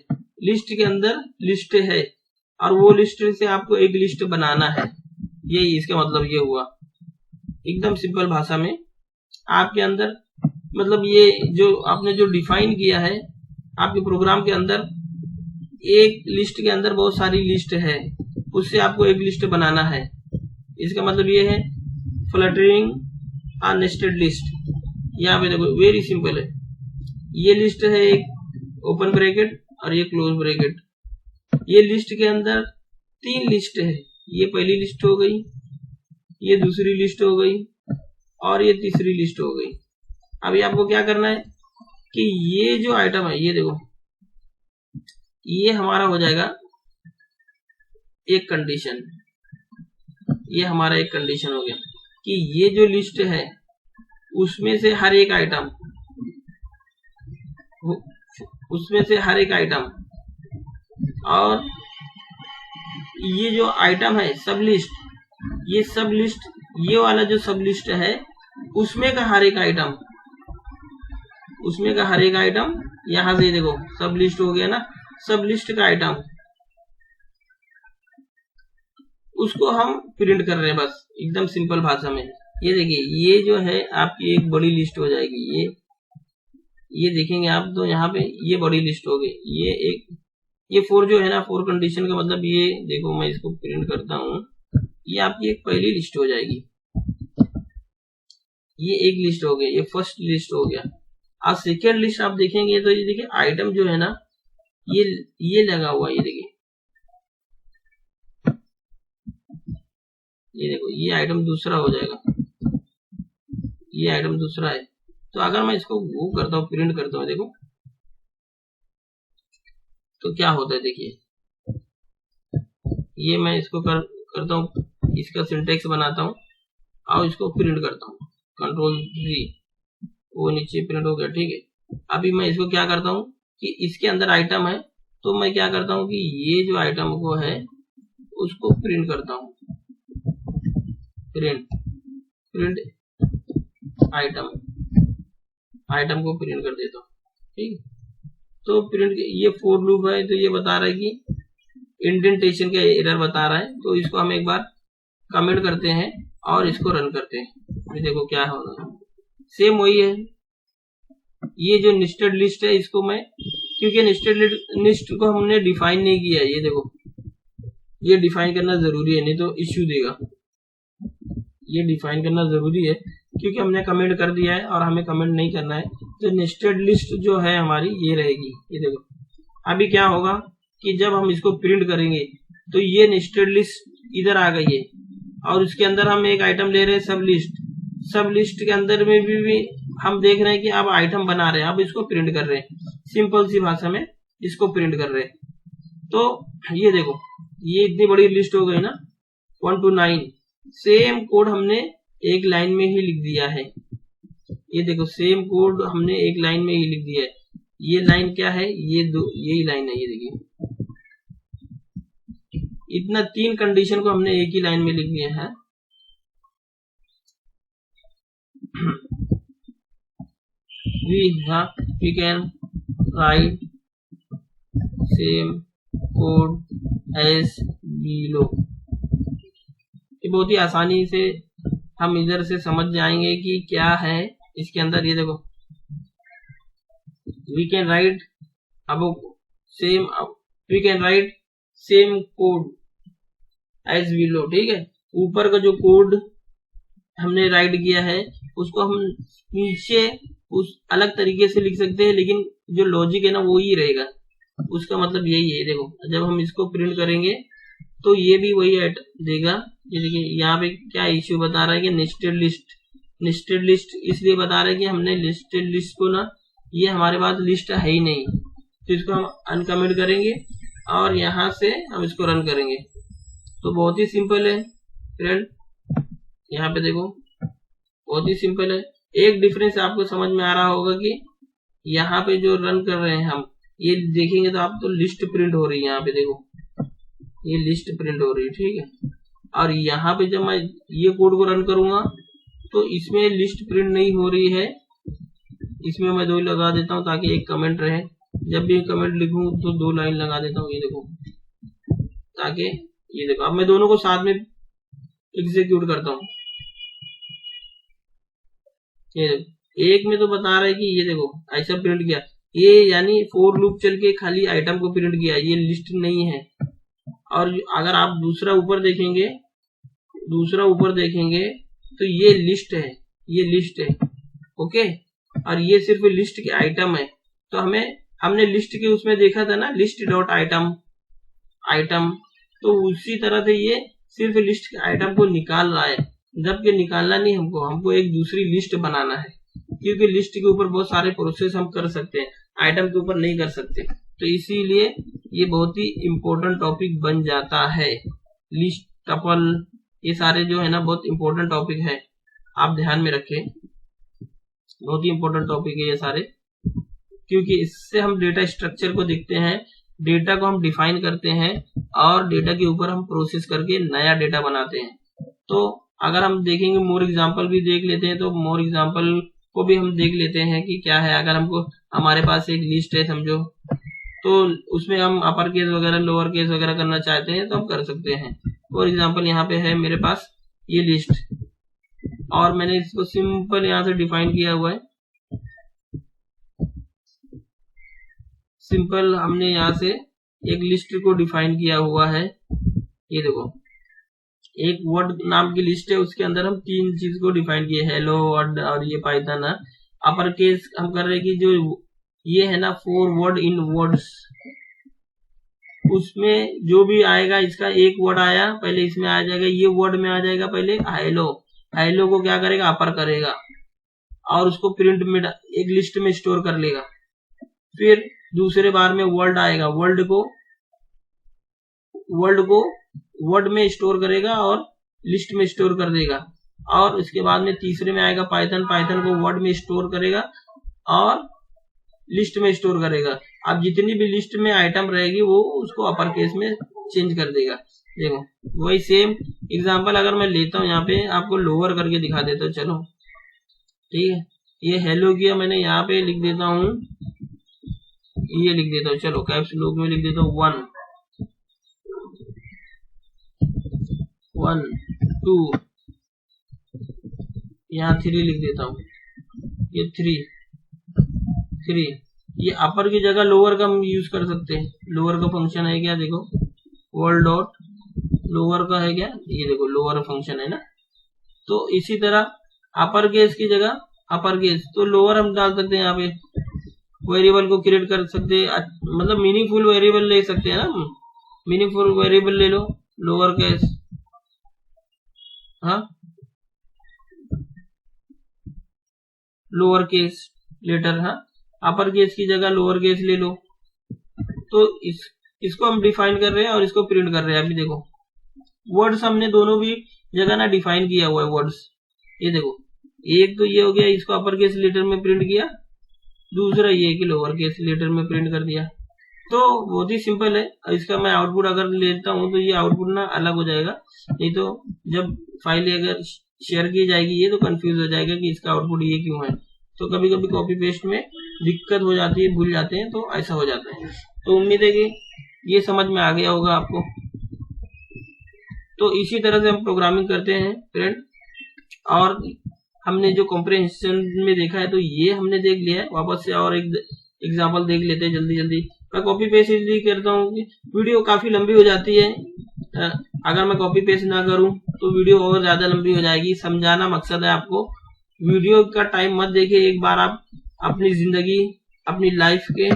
लिस्ट के अंदर लिस्ट है और वो लिस्ट से आपको एक लिस्ट बनाना है, यही इसका मतलब ये हुआ। एकदम सिंपल भाषा में आपके अंदर मतलब ये जो आपने जो डिफाइन किया है आपके प्रोग्राम के अंदर, एक लिस्ट के अंदर बहुत सारी लिस्ट है, उससे आपको एक लिस्ट बनाना है। इसका मतलब ये है फ्लटरिंग और नेस्टेड लिस्ट। यहाँ पे देखो वेरी सिंपल है, ये लिस्ट है एक ओपन ब्रैकेट और ये क्लोज ब्रैकेट। ये लिस्ट के अंदर 3 लिस्ट है, ये पहली लिस्ट हो गई, ये दूसरी लिस्ट हो गई और ये तीसरी लिस्ट हो गई। अभी आपको क्या करना है कि ये जो आइटम है ये देखो, ये हमारा हो जाएगा एक कंडीशन, ये हमारा एक कंडीशन हो गया कि ये जो लिस्ट है उसमें से हर एक आइटम, उसमें से हर एक आइटम, और ये जो आइटम है सब लिस्ट, ये सब लिस्ट, ये वाला जो सब लिस्ट है उसमें का हर एक आइटम, उसमें का हर एक आइटम यहां से देखो सब लिस्ट हो गया ना, सब लिस्ट का आइटम उसको हम प्रिंट कर रहे हैं बस एकदम सिंपल भाषा में। ये देखिए ये जो है आपकी एक बड़ी लिस्ट हो जाएगी, ये देखेंगे आप तो यहाँ पे ये बड़ी लिस्ट हो गई, ये एक, ये 4 जो है ना 4 कंडीशन का मतलब ये देखो, मैं इसको प्रिंट करता हूँ, ये आपकी एक पहली लिस्ट हो जाएगी, ये एक लिस्ट हो गया, ये फर्स्ट लिस्ट हो गया। अब सेकेंड लिस्ट आप देखेंगे तो ये देखिए आइटम जो है ना ये लगा हुआ, ये देखिए ये देखो ये आइटम दूसरा हो जाएगा, ये आइटम दूसरा है। तो अगर मैं इसको वो करता हूँ प्रिंट करता हूँ देखो तो क्या होता है, देखिए ये मैं इसको करता हूँ, इसका सिंटेक्स बनाता हूँ और इसको प्रिंट करता हूँ, Ctrl+Z, वो नीचे प्रिंट हो गया। ठीक है, अभी मैं इसको क्या करता हूँ कि इसके अंदर आइटम है तो मैं क्या करता हूँ कि ये जो आइटम को है उसको प्रिंट करता हूँ, प्रिंट आइटम को प्रिंट कर देता हूँ। ठीक, तो प्रिंट, ये फॉर लूप है तो ये बता रहा है कि इंडेंटेशन का एरर बता रहा है, तो इसको हम एक बार कमेंट करते हैं और इसको रन करते हैं। देखो क्या होगा, सेम वही है। ये जो नेस्टेड लिस्ट है इसको मैं, क्योंकि नेस्टेड लिस्ट को हमने डिफाइन नहीं किया, ये देखो ये डिफाइन करना जरूरी है नहीं तो इश्यू देगा, ये डिफाइन करना जरूरी है क्योंकि हमने कमेंट कर दिया है और हमें कमेंट नहीं करना है। तो नेस्टेड लिस्ट जो है हमारी ये रहेगी, ये देखो अभी क्या होगा कि जब हम इसको प्रिंट करेंगे तो ये नेस्टेड लिस्ट इधर आ गई है और उसके अंदर हम एक आइटम ले रहे हैं सब लिस्ट के अंदर में भी हम देख रहे हैं कि अब आइटम बना रहे हैं, अब इसको प्रिंट कर रहे हैं, सिंपल सी भाषा में इसको प्रिंट कर रहे हैं। तो ये देखो ये इतनी बड़ी लिस्ट हो गई ना 1 to 9, सेम कोड हमने एक लाइन में ही लिख दिया है। ये देखो सेम कोड हमने एक लाइन में ही लिख दिया है। ये लाइन क्या है, यही लाइन है, ये देखिए इतना 3 कंडीशन को हमने एक ही लाइन में लिख दिया है। we can write same code as below। ये बहुत ही आसानी से हम इधर से समझ जाएंगे कि क्या है इसके अंदर। ये देखो we can write same code as below। ठीक है, ऊपर का जो कोड हमने राइट किया है उसको हम नीचे उस अलग तरीके से लिख सकते हैं, लेकिन जो लॉजिक है ना वो ही रहेगा। उसका मतलब यही है। देखो जब हम इसको प्रिंट करेंगे तो ये भी वही देगा। ये देखिए यहाँ पे क्या इश्यू बता रहा है कि नेस्टेड लिस्ट इसलिए बता रहा है कि हमने नेस्टेड लिस्ट को ना, ये हमारे पास लिस्ट है ही नहीं, तो इसको हम अनकमेंट करेंगे और यहाँ से हम इसको रन करेंगे। तो बहुत ही सिंपल है फ्रेंड, यहाँ पे देखो बहुत ही सिंपल है। एक डिफरेंस आपको समझ में आ रहा होगा कि यहाँ पे जो रन कर रहे हैं हम, ये देखेंगे तो आप तो लिस्ट प्रिंट हो रही है, यहाँ पे देखो ये लिस्ट प्रिंट हो रही है, ठीक है। और यहाँ पे जब मैं ये कोड को रन करूंगा तो इसमें लिस्ट प्रिंट नहीं हो रही है, इसमें मैं 2 लगा देता हूँ ताकि एक कमेंट रहे। जब भी कमेंट लिखूं तो 2 लाइन लगा देता हूँ, ये देखो, ताकि ये देखो अब मैं दोनों को साथ में एग्जीक्यूट करता हूँ। ये देखो एक में तो बता रहा है कि ये देखो ऐसा प्रिंट किया, ये यानी फॉर लूप चल के खाली आइटम को प्रिंट किया, ये लिस्ट नहीं है। और अगर आप दूसरा ऊपर देखेंगे तो ये लिस्ट है, ये लिस्ट है, ओके। और ये सिर्फ लिस्ट के आइटम है। तो हमने लिस्ट के उसमें देखा था ना, लिस्ट डॉट आइटम, तो उसी तरह से ये सिर्फ लिस्ट के आइटम को निकाल रहा है, जबकि निकालना नहीं हमको एक दूसरी लिस्ट बनाना है, क्योंकि लिस्ट के ऊपर बहुत सारे प्रोसेस हम कर सकते हैं, आइटम के ऊपर नहीं कर सकते। तो इसीलिए ये बहुत ही इंपॉर्टेंट टॉपिक बन जाता है। लिस्ट, टपल, ये सारे जो है ना बहुत इंपॉर्टेंट टॉपिक है, आप ध्यान में रखें, बहुत ही इंपॉर्टेंट टॉपिक है ये सारे, क्योंकि इससे हम डेटा स्ट्रक्चर को देखते हैं, डेटा को हम डिफाइन करते हैं और डेटा के ऊपर हम प्रोसेस करके नया डेटा बनाते हैं। तो अगर हम देखेंगे मोर एग्जांपल भी देख लेते हैं, तो मोर एग्जांपल को भी हम देख लेते हैं कि क्या है। अगर हमारे पास एक लिस्ट है समझो, तो उसमें हम अपर केस वगैरह लोअर केस वगैरह करना चाहते हैं तो हम कर सकते हैं। फॉर एग्जांपल यहाँ पे है मेरे पास ये लिस्ट, और मैंने इसको सिंपल यहाँ से डिफाइन किया हुआ है। सिंपल हमने यहाँ से एक लिस्ट को डिफाइन किया हुआ है, ये देखो एक वर्ड नाम की लिस्ट है, उसके अंदर हम 3 चीज को डिफाइन किए, हेलो वर्ड और ये पाइथन है। अपर केस हम कर रहे हैं कि जो ये है ना 4 वर्ड इन वर्ड्स, उसमें जो भी आएगा, इसका एक वर्ड आया पहले इसमें आ जाएगा, ये वर्ड में आ जाएगा पहले हेलो को क्या करेगा, अपर करेगा और उसको प्रिंट में एक लिस्ट में स्टोर कर लेगा। फिर दूसरे बार में वर्ड आएगा, वर्ड को वर्ड में स्टोर करेगा और लिस्ट में स्टोर कर देगा। और उसके बाद में तीसरे में आएगा पाइथन को वर्ड में स्टोर करेगा और लिस्ट में स्टोर करेगा। अब जितनी भी लिस्ट में आइटम रहेगी वो उसको अपर केस में चेंज कर देगा। देखो वही सेम एग्जांपल अगर मैं लेता हूँ, यहाँ पे आपको लोअर करके दिखा देता हूँ, चलो ठीक है। ये हेलो किया मैंने, यहाँ पे लिख देता हूँ, ये लिख देता हूँ, चलो कैप्स लॉक में लिख देता हूँ 1 1 2, यहाँ 3 लिख देता हूँ, ये 3। ये अपर की जगह लोअर का हम यूज कर सकते हैं। लोअर का फंक्शन है क्या, देखो वर्ड डॉट लोअर का है क्या, ये देखो लोअर फंक्शन है ना। तो इसी तरह अपर केस की जगह अपर केस, तो लोअर हम डाल सकते हैं। यहाँ पे वेरिएबल को क्रिएट कर सकते हैं, मतलब मीनिंगफुल वेरिएबल ले सकते हैं ना, मीनिंगफुल वेरिएबल ले लो, लोअर केस, हाँ लोअर केस लेटर, हाँ अपर केस की जगह लोअर केस ले लो। तो इसको हम डिफाइन कर रहे हैं और इसको प्रिंट कर रहे हैं। अभी देखो वर्ड्स हमने दोनों भी जगह ना डिफाइन किया हुआ है वर्ड्स, ये देखो एक तो ये हो गया, इसको अपर केस लेटर में प्रिंट किया, दूसरा ये कि लोअर केस लेटर में प्रिंट कर दिया। तो बहुत ही सिंपल है। इसका मैं आउटपुट अगर लेता हूँ तो ये आउटपुट ना अलग हो जाएगा, नहीं तो जब फाइल अगर शेयर की जाएगी ये तो कंफ्यूज हो जाएगा कि इसका आउटपुट ये क्यों है। तो कभी कभी कॉपी पेस्ट में दिक्कत हो जाती है, भूल जाते हैं, तो ऐसा हो जाता है। तो उम्मीद है कि ये समझ में आ गया होगा आपको। तो इसी तरह से हम प्रोग्रामिंग करते हैं फ्रेंड। और हमने जो कॉम्प्रिहेंशन में देखा है तो ये हमने देख लिया है, वापस से और एक एग्जांपल देख लेते हैं जल्दी। मैं कॉपी पेस्ट इसलिए करता हूँ कि वीडियो काफी लंबी हो जाती है, अगर मैं कॉपी पेस्ट ना करूं तो वीडियो और ज्यादा लंबी हो जाएगी। समझाना मकसद है आपको, वीडियो का टाइम मत देखिए। एक बार आप अपनी जिंदगी, अपनी लाइफ के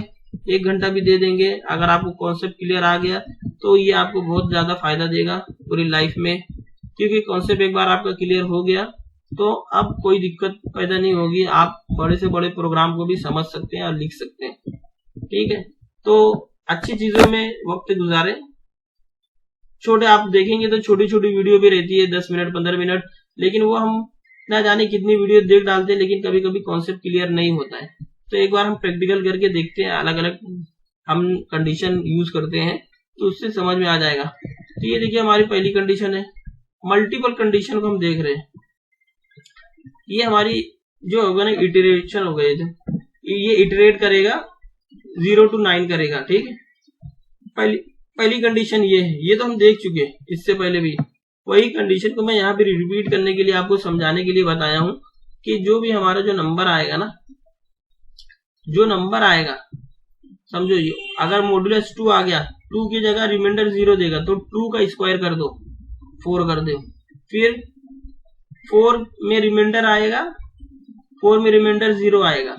1 घंटा भी दे देंगे, अगर आपको कॉन्सेप्ट क्लियर आ गया तो ये आपको बहुत ज्यादा फायदा देगा पूरी लाइफ में, क्योंकि कॉन्सेप्ट एक बार आपका क्लियर हो गया तो अब कोई दिक्कत पैदा नहीं होगी। आप बड़े से बड़े प्रोग्राम को भी समझ सकते हैं और लिख सकते हैं, ठीक है। तो अच्छी चीजों में वक्त गुजारें। छोटे आप देखेंगे तो छोटी छोटी वीडियो भी रहती है 10 मिनट 15 मिनट, लेकिन वो हम ना जाने कितनी वीडियो देख डालते हैं, लेकिन कभी कभी कॉन्सेप्ट क्लियर नहीं होता है। तो एक बार हम प्रैक्टिकल करके देखते हैं, अलग अलग हम कंडीशन यूज करते हैं तो उससे समझ में आ जाएगा। तो ये देखिए हमारी पहली कंडीशन है, मल्टीपल कंडीशन को हम देख रहे हैं। ये हमारी जो होगा ना इटरेशन हो गए थे, ये इटरेट करेगा 0 to 9 करेगा, ठीक है। पहली कंडीशन ये है, ये तो हम देख चुके हैं इससे पहले भी। वही कंडीशन को मैं यहाँ पे रिपीट करने के लिए आपको समझाने के लिए बताया हूँ कि जो भी हमारा जो नंबर आएगा ना, जो नंबर आएगा समझो, अगर मॉडुलस 2 आ गया, 2 की जगह रिमाइंडर 0 देगा तो 2 का स्क्वायर कर दो, 4 कर दो। फिर 4 में रिमाइंडर आएगा, 4 में रिमाइंडर 0 आएगा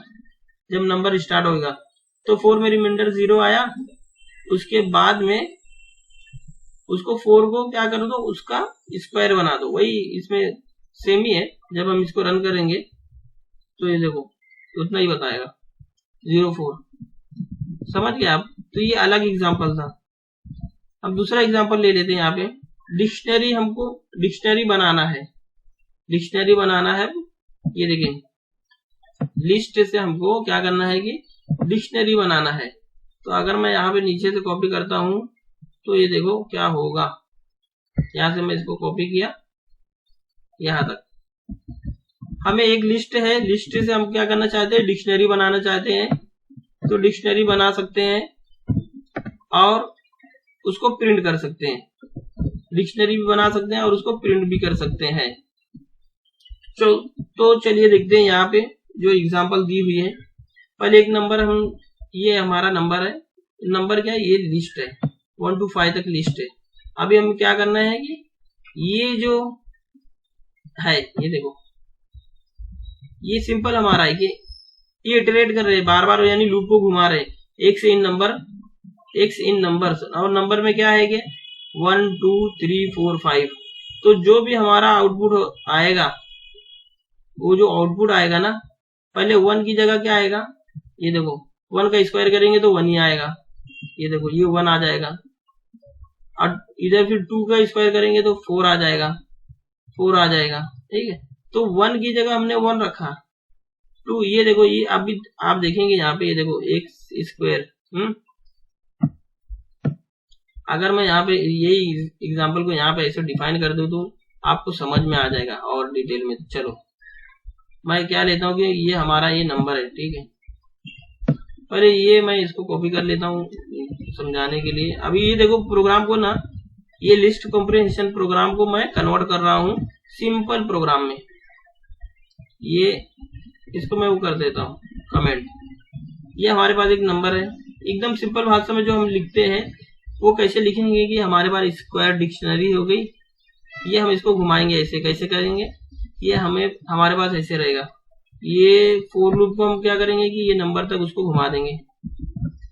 जब नंबर स्टार्ट होगा। तो 4 में रिमाइंडर 0 आया, उसके बाद में उसको 4 को क्या कर दो, उसका स्क्वायर बना दो। वही इसमें सेम ही है, जब हम इसको रन करेंगे तो ये देखो उतना ही बताएगा 04, समझ गए आप। तो ये अलग एग्जांपल था। अब दूसरा एग्जांपल ले लेते हैं। यहाँ पे डिक्शनरी, हमको डिक्शनरी बनाना है, डिक्शनरी बनाना है। ये देखें लिस्ट से हमको क्या करना है कि डिक्शनरी बनाना है। तो अगर मैं यहाँ पे नीचे से कॉपी करता हूं तो ये देखो क्या होगा, यहां से मैं इसको कॉपी किया यहां तक। हमें एक लिस्ट है, लिस्ट से हम क्या करना चाहते हैं, डिक्शनरी बनाना चाहते हैं। तो डिक्शनरी बना सकते हैं और उसको प्रिंट कर सकते हैं, डिक्शनरी भी बना सकते हैं और उसको प्रिंट भी कर सकते हैं। तो चलिए देखते हैं यहाँ पे जो एग्जांपल दी हुई है। पहले एक नंबर हम, ये हमारा नंबर है, नंबर क्या है, ये लिस्ट है, 1 to 5 तक लिस्ट है। अभी हमें क्या करना है कि ये जो है, ये देखो ये सिंपल हमारा है कि ये इटरेट कर रहे हैं बार बार, यानी लूप को घुमा रहे हैं, एक से इन नंबर और नंबर में क्या है कि 1 2 3 4 5। तो जो भी हमारा आउटपुट आएगा, वो जो आउटपुट आएगा ना, पहले 1 की जगह क्या आएगा, ये देखो 1 का स्क्वायर करेंगे तो 1 ही आएगा, ये देखो ये 1 आ जाएगा। और इधर फिर 2 का स्क्वायर करेंगे तो 4 आ जाएगा, 4 आ जाएगा, ठीक है। तो 1 की जगह हमने 1 रखा, 2, ये देखो ये अभी आप देखेंगे यहाँ पे, ये देखो एक्स स्क्वायर। अगर मैं यहाँ पे यही एग्जांपल को यहाँ पे ऐसे डिफाइन कर दूं तो आपको समझ में आ जाएगा और डिटेल में। चलो मैं क्या लेता हूँ कि ये हमारा ये नंबर है, ठीक है। पहले ये मैं इसको कॉपी कर लेता हूँ समझाने के लिए। अभी ये देखो प्रोग्राम को ना, ये लिस्ट कॉम्प्रिहेंशन प्रोग्राम को मैं कन्वर्ट कर रहा हूँ सिंपल प्रोग्राम में। ये इसको मैं वो कर देता हूँ कमेंट। ये हमारे पास एक नंबर है, एकदम सिंपल भाषा में जो हम लिखते हैं वो कैसे लिखेंगे कि हमारे पास स्क्वायर डिक्शनरी हो गई। ये हम इसको घुमाएंगे, ऐसे कैसे करेंगे, ये हमारे पास ऐसे रहेगा। ये फोर लूप को हम क्या करेंगे कि ये नंबर तक उसको घुमा देंगे।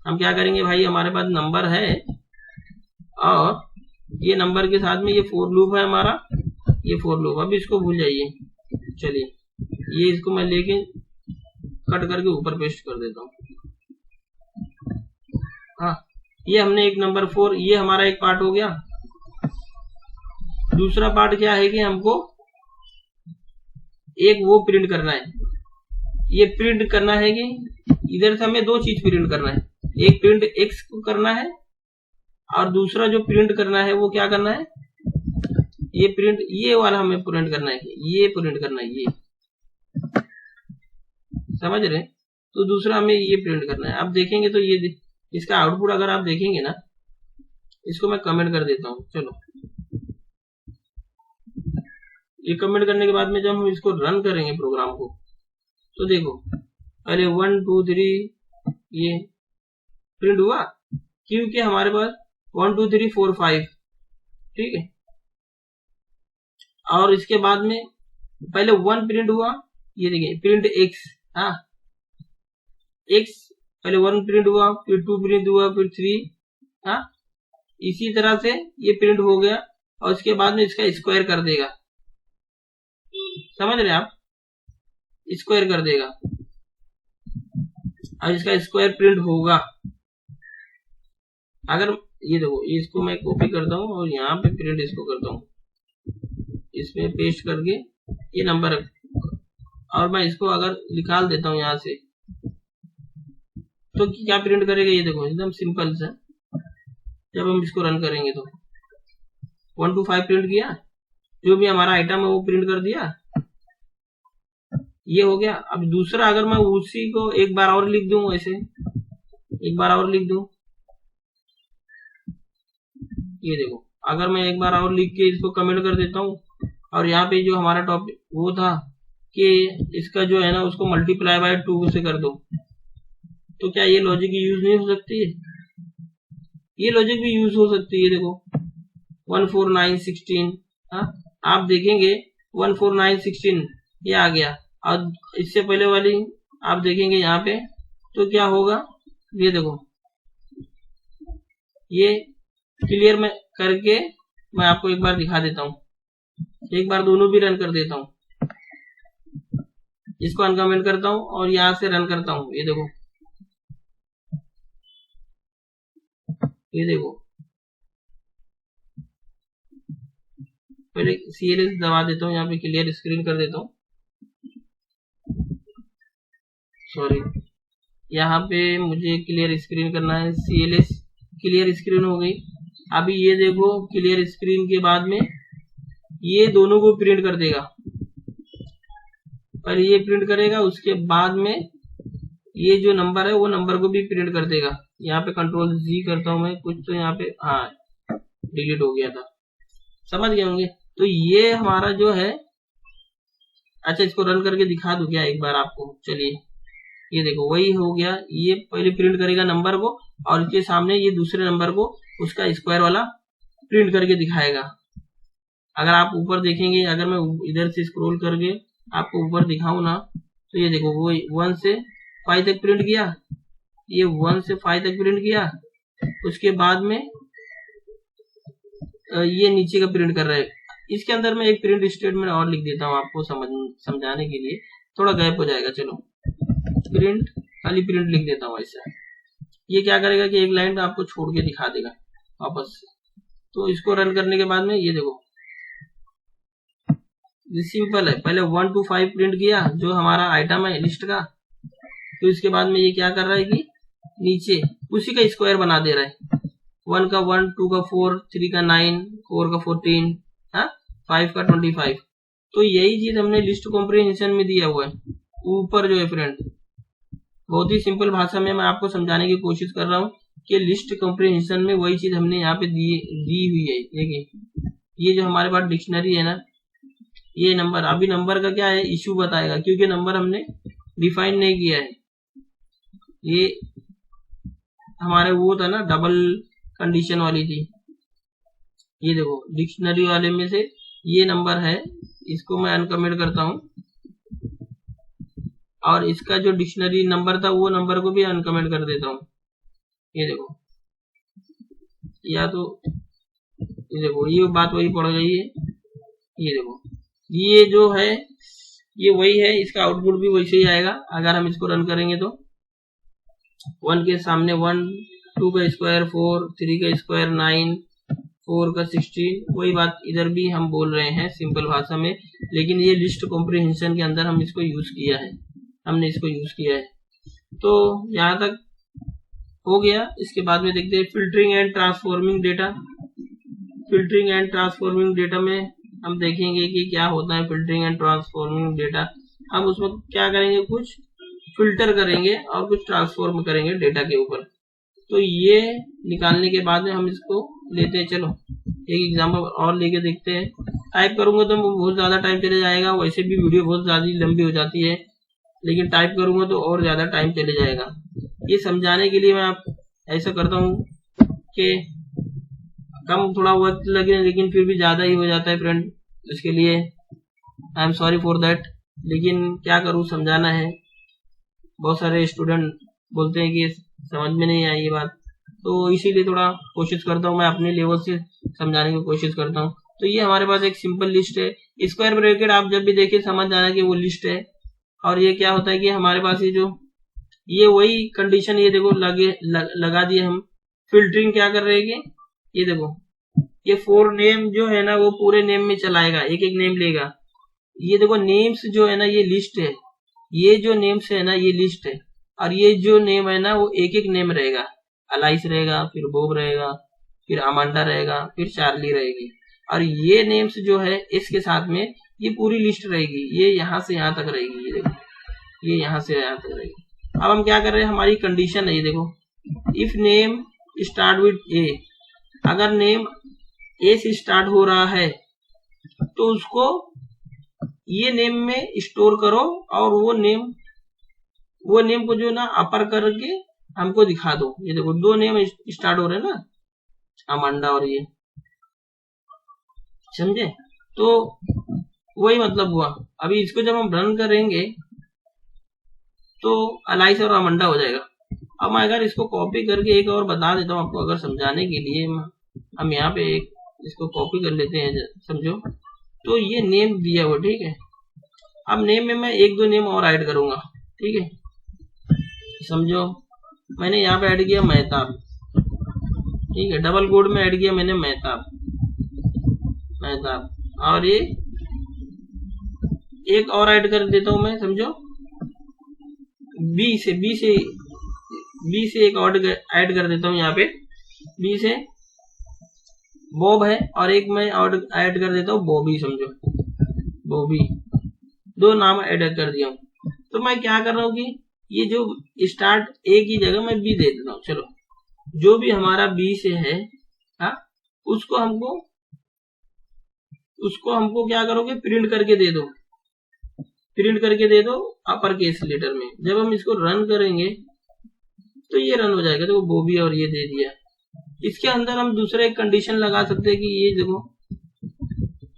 हम क्या करेंगे भाई, हमारे पास नंबर है और ये नंबर के साथ में ये फोर लूप है हमारा, ये फोर लूप। अब इसको भूल जाइए, चलिए ये इसको मैं लेके कट करके ऊपर पेस्ट कर देता हूँ। हाँ, ये हमने एक नंबर 4, ये हमारा एक पार्ट हो गया। दूसरा पार्ट क्या है कि हमको एक वो प्रिंट करना है। ये प्रिंट करना है कि इधर से हमें दो चीज प्रिंट करना है, एक प्रिंट एक्स को करना है और दूसरा जो प्रिंट करना है वो क्या करना है, ये प्रिंट, ये वाला हमें प्रिंट करना है, ये प्रिंट करना है, ये समझ रहे। तो दूसरा हमें ये प्रिंट करना है। अब देखेंगे तो ये इसका आउटपुट अगर आप देखेंगे ना, इसको मैं कमेंट कर देता हूँ। चलो ये कमेंट करने के बाद में जब हम इसको रन करेंगे प्रोग्राम को, तो देखो पहले 1 2 3 ये प्रिंट हुआ, क्योंकि हमारे पास 1 2 3 4 5, ठीक है। और इसके बाद में पहले 1 प्रिंट हुआ, ये देखिए प्रिंट एक्स, हाँ एक्स, पहले 1 प्रिंट हुआ, फिर 2 प्रिंट हुआ, फिर 3, हाँ इसी तरह से ये प्रिंट हो गया। और इसके बाद में इसका स्क्वायर कर देगा, समझ रहे आप, स्क्वायर कर देगा और इसका स्क्वायर प्रिंट होगा। अगर ये देखो, इसको मैं कॉपी करता हूँ और यहाँ पे प्रिंट इसको करता हूँ, इसमें पेस्ट करके ये नंबर, और मैं इसको अगर निकाल देता हूँ यहाँ से, तो क्या प्रिंट करेगा ये देखो, एकदम सिंपल सा। जब हम इसको रन करेंगे तो 1 to 5 प्रिंट किया, जो भी हमारा आइटम है वो प्रिंट कर दिया, ये हो गया। अब दूसरा अगर मैं उसी को एक बार और लिख दूं, ऐसे एक बार और लिख दूं, ये देखो, अगर मैं एक बार और लिख के इसको कमेंट कर देता हूँ, और यहाँ पे जो हमारा टॉपिक वो था कि इसका जो है ना उसको मल्टीप्लाई बाय 2 से कर दो, तो क्या ये लॉजिक यूज नहीं हो सकती है? ये लॉजिक भी यूज हो सकती है। देखो 14916, आप देखेंगे 14916 ये आ गया, और इससे पहले वाली आप देखेंगे यहाँ पे, तो क्या होगा ये देखो, ये क्लियर में करके मैं आपको एक बार दिखा देता हूँ, एक बार दोनों भी रन कर देता हूँ, इसको अनकमेंट करता हूँ और यहाँ से रन करता हूँ, ये देखो, ये देखो, पहले CLS दबा देता हूँ, यहाँ पे क्लियर स्क्रीन कर देता हूँ, सॉरी, यहाँ पे मुझे क्लियर स्क्रीन करना है, CLS क्लियर स्क्रीन हो गई। अभी ये देखो, क्लियर स्क्रीन के बाद में ये दोनों को प्रिंट कर देगा, पहले ये प्रिंट करेगा, उसके बाद में ये जो नंबर है वो नंबर को भी प्रिंट कर देगा। यहाँ पे कंट्रोल Z करता हूं मैं, कुछ तो यहाँ पे डिलीट हो गया था, समझ गए होंगे। तो ये हमारा जो है, अच्छा इसको रन करके दिखा दूं क्या एक बार आपको, चलिए, ये देखो वही हो गया, ये पहले प्रिंट करेगा नंबर को, और इसके सामने ये दूसरे नंबर को उसका स्क्वायर वाला प्रिंट करके दिखाएगा। अगर आप ऊपर देखेंगे, अगर मैं इधर से स्क्रॉल करके आपको ऊपर दिखाऊं ना, तो ये देखो वो 1 से 5 तक प्रिंट किया, ये 1 से 5 तक प्रिंट किया, उसके बाद में ये नीचे का प्रिंट कर रहा है। इसके अंदर मैं एक प्रिंट स्टेटमेंट और लिख देता हूँ आपको समझाने के लिए, थोड़ा गैप हो जाएगा, चलो प्रिंट, खाली प्रिंट लिख देता हूँ ऐसा। ये क्या करेगा कि एक लाइन आपको छोड़ के दिखा देगा वापस से। तो इसको रन करने के बाद में ये देखो, ये सिंपल है, पहले 1 to 5 प्रिंट किया जो हमारा आइटम है लिस्ट का, तो इसके बाद में ये क्या कर रहा है कि नीचे उसी का स्क्वायर बना दे रहा है, 1 का 1, 2 का 4, 3 का 9, 4 का 14, 5 का 25। तो यही चीज हमने लिस्ट कॉम्प्रिहेंशन में दिया हुआ है ऊपर जो है फ्रेंड। बहुत ही सिंपल भाषा में मैं आपको समझाने की कोशिश कर रहा हूँ कि लिस्ट कॉम्प्रिहेंशन में वही चीज हमने यहाँ पे दी हुई है। देखिए ये जो हमारे पास डिक्शनरी है ना, ये नंबर, अभी नंबर का क्या है इश्यू बताएगा, क्योंकि नंबर हमने डिफाइन नहीं किया है। ये हमारे वो था ना, डबल कंडीशन वाली थी। ये देखो डिक्शनरी वाले में से ये नंबर है, इसको मैं अनकमेंट करता हूँ, और इसका जो डिक्शनरी नंबर था वो नंबर को भी अनकमेंट कर देता हूँ। ये देखो, या तो ये देखो, ये बात वही पड़ गई है। ये देखो, ये जो है ये वही है, इसका आउटपुट भी वैसे ही आएगा। अगर हम इसको रन करेंगे तो 1 के सामने 1, 2 का स्क्वायर 4, 3 का स्क्वायर 9, 4 का 16, वही बात इधर भी हम बोल रहे हैं सिंपल भाषा में, लेकिन ये लिस्ट कॉम्प्रिहेंशन के अंदर हम इसको यूज किया है, हमने इसको यूज किया है। तो यहाँ तक हो गया। इसके बाद में देखते हैं filtering and transforming data. Filtering and transforming data में हम देखेंगे कि क्या होता है फिल्टरिंग एंड ट्रांसफॉर्मिंग डेटा। हम उसमें क्या करेंगे, कुछ फिल्टर करेंगे और कुछ ट्रांसफॉर्म करेंगे डेटा के ऊपर। तो ये निकालने के बाद में हम इसको लेते हैं। चलो एक एग्जांपल और लेके देखते हैं। टाइप करूंगा तो बहुत ज्यादा टाइम चले जाएगा, वैसे भी वीडियो बहुत ज्यादा लंबी हो जाती है, लेकिन टाइप करूंगा तो और ज्यादा टाइम चले जाएगा। ये समझाने के लिए मैं आप ऐसा करता हूँ कि कम थोड़ा वक्त लगे, लेकिन फिर भी ज्यादा ही हो जाता है फ्रेंड, इसके लिए I am sorry for that. लेकिन क्या करूँ, समझाना है। बहुत सारे स्टूडेंट बोलते हैं कि समझ में नहीं आई ये बात, तो इसीलिए थोड़ा कोशिश करता हूँ, मैं अपने लेवल से समझाने की कोशिश करता हूँ। तो ये हमारे पास एक सिंपल लिस्ट है। स्क्वायर ब्रैकेट आप जब भी देखिए समझ जाना कि वो लिस्ट है। और ये क्या होता है कि हमारे पास ये वही कंडीशन, ये देखो लगा दिए हम। फिल्टरिंग क्या कर रहे हैं कि ये देखो, ये 4 नेम जो है ना वो पूरे नेम में चलाएगा, एक एक नेम लेगा। ये देखो नेम्स जो है ना ये लिस्ट है, ये जो नेम्स है ना ये लिस्ट है, और ये जो नेम है ना वो एक एक नेम रहेगा। अलाइस रहेगा, फिर बॉब रहेगा, फिर अमांडा रहेगा, फिर चार्ली रहेगी, और ये नेम्स जो है इसके साथ में ये पूरी लिस्ट रहेगी। ये यहाँ से यहाँ तक रहेगी, ये देखो, ये यहाँ से यहाँ तक रहेगी। अब हम क्या कर रहे हैं, हमारी कंडीशन है ये देखो, इफ नेम स्टार्ट विथ ए, अगर नेम ए से स्टार्ट हो रहा है तो उसको ये नेम में स्टोर करो, और वो नेम को जो ना अपर करके हमको दिखा दो। ये देखो 2 नेम स्टार्ट हो रहे हैं ना, अमांडा और ये, समझे? तो वही मतलब हुआ। अभी इसको जब हम रन करेंगे तो अलाइस और अमांडा हो जाएगा। अब मैं अगर इसको कॉपी करके एक और बता देता हूँ आपको, अगर समझाने के लिए हम यहाँ पे एक इसको कॉपी कर लेते हैं, समझो। तो ये नेम दिया हुआ, ठीक है। अब नेम में मैं 1-2 नेम और ऐड करूंगा, ठीक है, समझो। मैंने यहाँ पे ऐड किया मेहताब, ठीक है, डबल कोड में ऐड किया मैंने मेहताब, और ये एक और ऐड कर देता हूं मैं, समझो, बी से एक और ऐड कर देता हूं यहाँ पे, बी से बॉब है, और एक मैं और ऐड कर देता हूँ बॉबी, समझो, बॉबी। 2 नाम ऐड कर दिया हूँ। तो मैं क्या कर रहा हूँ कि ये जो स्टार्ट ए की जगह मैं बी दे देता हूँ। चलो, जो भी हमारा बी से है, हाँ, उसको हमको क्या करोगे, प्रिंट करके दे दो अपर केस लेटर में। जब हम इसको रन करेंगे तो ये रन हो जाएगा। तो बॉबी और ये दे दिया। इसके अंदर हम दूसरा एक कंडीशन लगा सकते हैं कि ये देखो,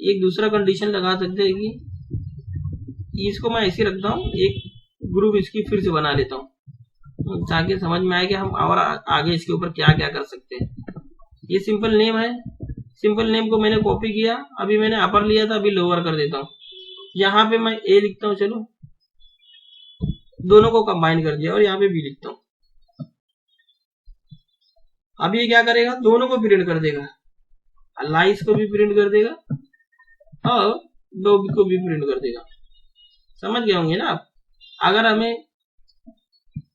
एक दूसरा कंडीशन लगा सकते हैं कि इसको मैं ऐसे रखता हूँ, एक ग्रुप इसकी फिर से बना लेता हूँ ताकि समझ में आए कि हम और आगे इसके ऊपर क्या क्या कर सकते हैं। ये सिंपल नेम है, सिंपल नेम को मैंने कॉपी किया, अभी मैंने अपर लिया था, अभी लोअर कर देता हूँ। यहाँ पे मैं ए लिखता हूँ, चलो, दोनों को कंबाइन कर दिया, और यहाँ पे बी लिखता हूँ। अब ये क्या करेगा, दोनों को प्रिंट कर देगा, अलाइस को भी प्रिंट कर देगा और बॉबी को भी प्रिंट कर देगा। समझ गए होंगे ना आप। अगर हमें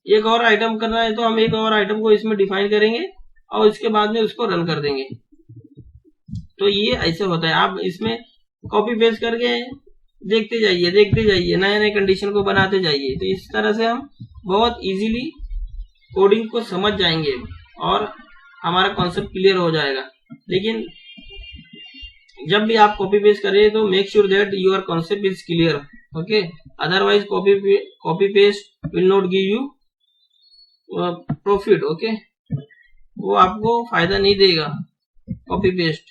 एक और आइटम करना है तो हम एक और आइटम को इसमें डिफाइन करेंगे और इसके बाद में उसको रन कर देंगे। तो ये ऐसे होता है। आप इसमें कॉपी पेस्ट करके देखते जाइए, नए नए कंडीशन को बनाते जाइए। तो इस तरह से हम बहुत इजीली कोडिंग को समझ जाएंगे और हमारा कॉन्सेप्ट क्लियर हो जाएगा। लेकिन जब भी आप कॉपी पेस्ट करें तो make sure that your concept is clear, okay. Otherwise copy paste will not give you profit, okay. वो आपको फायदा नहीं देगा कॉपी पेस्ट।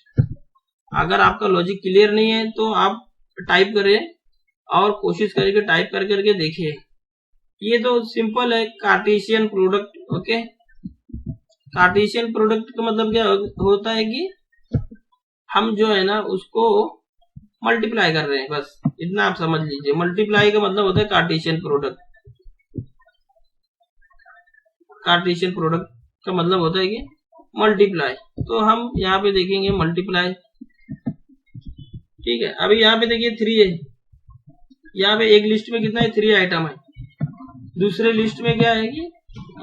अगर आपका लॉजिक क्लियर नहीं है तो आप टाइप करें और कोशिश करके टाइप कर करके देखिए। ये तो सिंपल है, Cartesian product, okay. Cartesian product का मतलब क्या होता है कि हम जो है ना उसको मल्टीप्लाई कर रहे हैं, बस इतना आप समझ लीजिए। मल्टीप्लाई का मतलब होता है कार्टेशियन प्रोडक्ट। कार्टेशियन प्रोडक्ट का मतलब होता है कि मल्टीप्लाई। तो हम यहाँ पे देखेंगे मल्टीप्लाई, ठीक है। अभी यहाँ पे देखिए 3 है, यहाँ पे एक लिस्ट में कितना है, 3 आइटम है। दूसरे लिस्ट में क्या है कि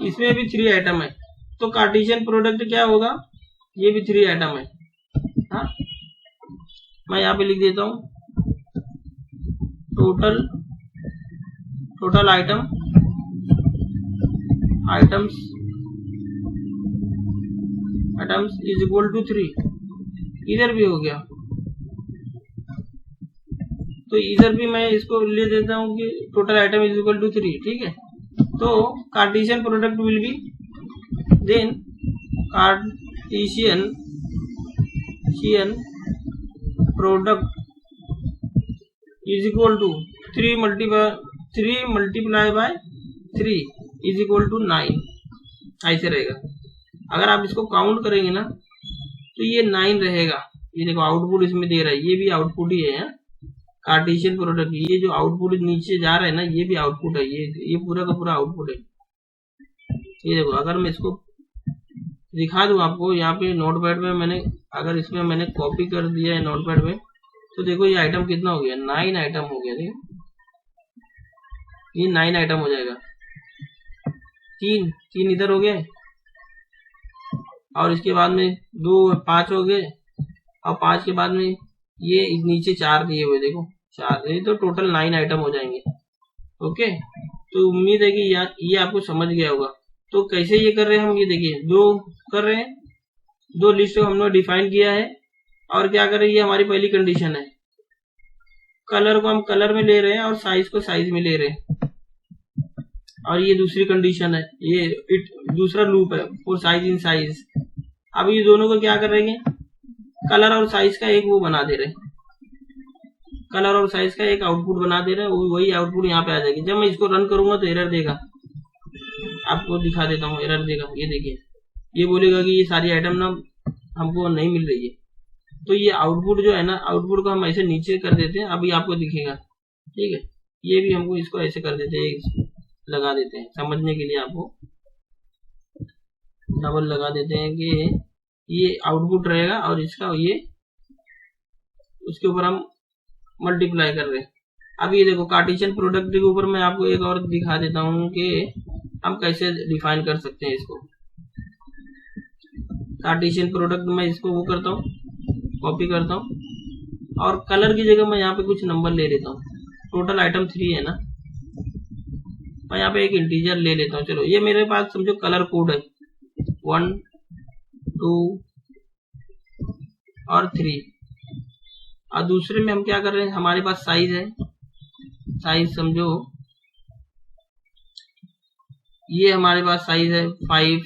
इसमें भी 3 आइटम है। तो कार्टेशियन प्रोडक्ट क्या होगा, ये भी 3 आइटम है। हाँ, मैं यहाँ पे लिख देता हूँ total items is equal to 3। इधर भी हो गया, तो इधर भी मैं इसको ले देता हूँ कि total item is equal to 3, ठीक है। तो Cartesian product will be then Cartesian product is equal to 3 multiply by 3 is equal to 9। ऐसे रहेगा। अगर आप इसको काउंट करेंगे ना तो ये 9 रहेगा। ये देखो आउटपुट इसमें दे रहा है, ये भी आउटपुट ही है। कार्टेशियन प्रोडक्ट, ये जो आउटपुट नीचे जा रहा है ना, ये भी आउटपुट है। ये पूरा का पूरा आउटपुट है। ये देखो, अगर मैं इसको दिखा दूं आपको, यहाँ पे नोटपैड में मैंने, अगर इसमें मैंने कॉपी कर दिया है नोटपैड में, तो देखो ये आइटम कितना हो गया, 9 आइटम हो गया। देखो ये 9 आइटम हो जाएगा, तीन इधर हो गए, और इसके बाद में 5 हो गए, और 5 के बाद में ये नीचे 4 दिए हुए, देखो 4, ये तो टोटल 9 आइटम हो जाएंगे। ओके, तो उम्मीद है कि ये आपको समझ गया होगा। तो कैसे ये कर रहे हैं हम, ये देखिए 2 कर रहे हैं, 2 लिस्ट हमने डिफाइन किया है, और क्या कर रहे हैं, ये हमारी पहली कंडीशन है, कलर को हम कलर में ले रहे हैं और साइज को साइज में ले रहे हैं, और ये दूसरी कंडीशन है, ये दूसरा लूप है फॉर साइज इन साइज। अब ये दोनों को क्या करेंगे, कलर और साइज का एक वो बना दे रहे हैं, कलर और साइज का एक आउटपुट बना दे रहे हैं, वही आउटपुट यहाँ पे आ जाएगी। जब मैं इसको रन करूंगा तो एरर देगा, आपको दिखा देता हूँ, एरर देगा, ये देखिए, ये बोलेगा कि ये सारी आइटम ना हमको नहीं मिल रही है। तो ये आउटपुट जो है ना, आउटपुट को हम ऐसे नीचे कर देते हैं, अभी आपको दिखेगा, ठीक है। ये भी हमको इसको ऐसे कर देते हैं, लगा देते हैं समझने के लिए, आपको डबल लगा देते हैं कि ये आउटपुट रहेगा, और इसका ये उसके ऊपर हम मल्टीप्लाई कर रहे हैं। अब ये देखो कार्टेशियन प्रोडक्ट के ऊपर मैं आपको एक और दिखा देता हूँ कि हम कैसे डिफाइन कर सकते हैं इसको। कार्टेशियन प्रोडक्ट में इसको वो करता हूँ, कॉपी करता हूँ, और कलर की जगह मैं यहाँ पे कुछ नंबर ले लेता हूँ। टोटल आइटम 3 है ना, मैं यहाँ पे एक इंटीजर ले लेता हूँ। चलो ये मेरे पास समझो कलर कोड है 1 2 और 3, और दूसरे में हम क्या कर रहे हैं, हमारे पास साइज है, साइज समझो ये हमारे पास साइज है 5,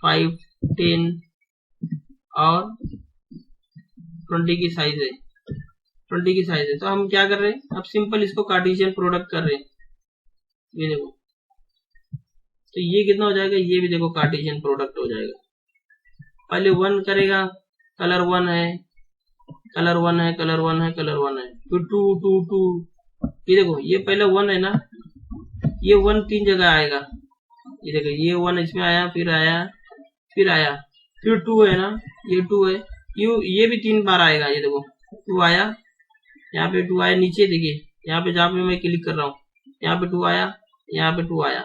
5 10 और 20 की साइज है, 20 की साइज है। तो हम क्या कर रहे हैं, अब सिंपल इसको कार्टेशियन प्रोडक्ट कर रहे हैं, ये देखो, तो ये कितना हो जाएगा, ये भी देखो कार्टेशियन प्रोडक्ट हो जाएगा। पहले 1 करेगा, कलर 1 है, कलर 1 है, कलर 1 है, कलर 1 है, फिर 2 2 2, ये देखो ये पहले 1 है ना, ये 1 3 जगह आएगा, ये देखो ये 1 इसमें आया, फिर आया, फिर आया, फिर 2 है ना, ये 2 है, ये भी 3 बार आएगा, ये देखो 2 आया, यहाँ पे 2 आया, नीचे देखिए यहाँ पे जहाँ पे मैं क्लिक कर रहा हूँ, यहाँ पे 2 आया, यहाँ पे 2 आया,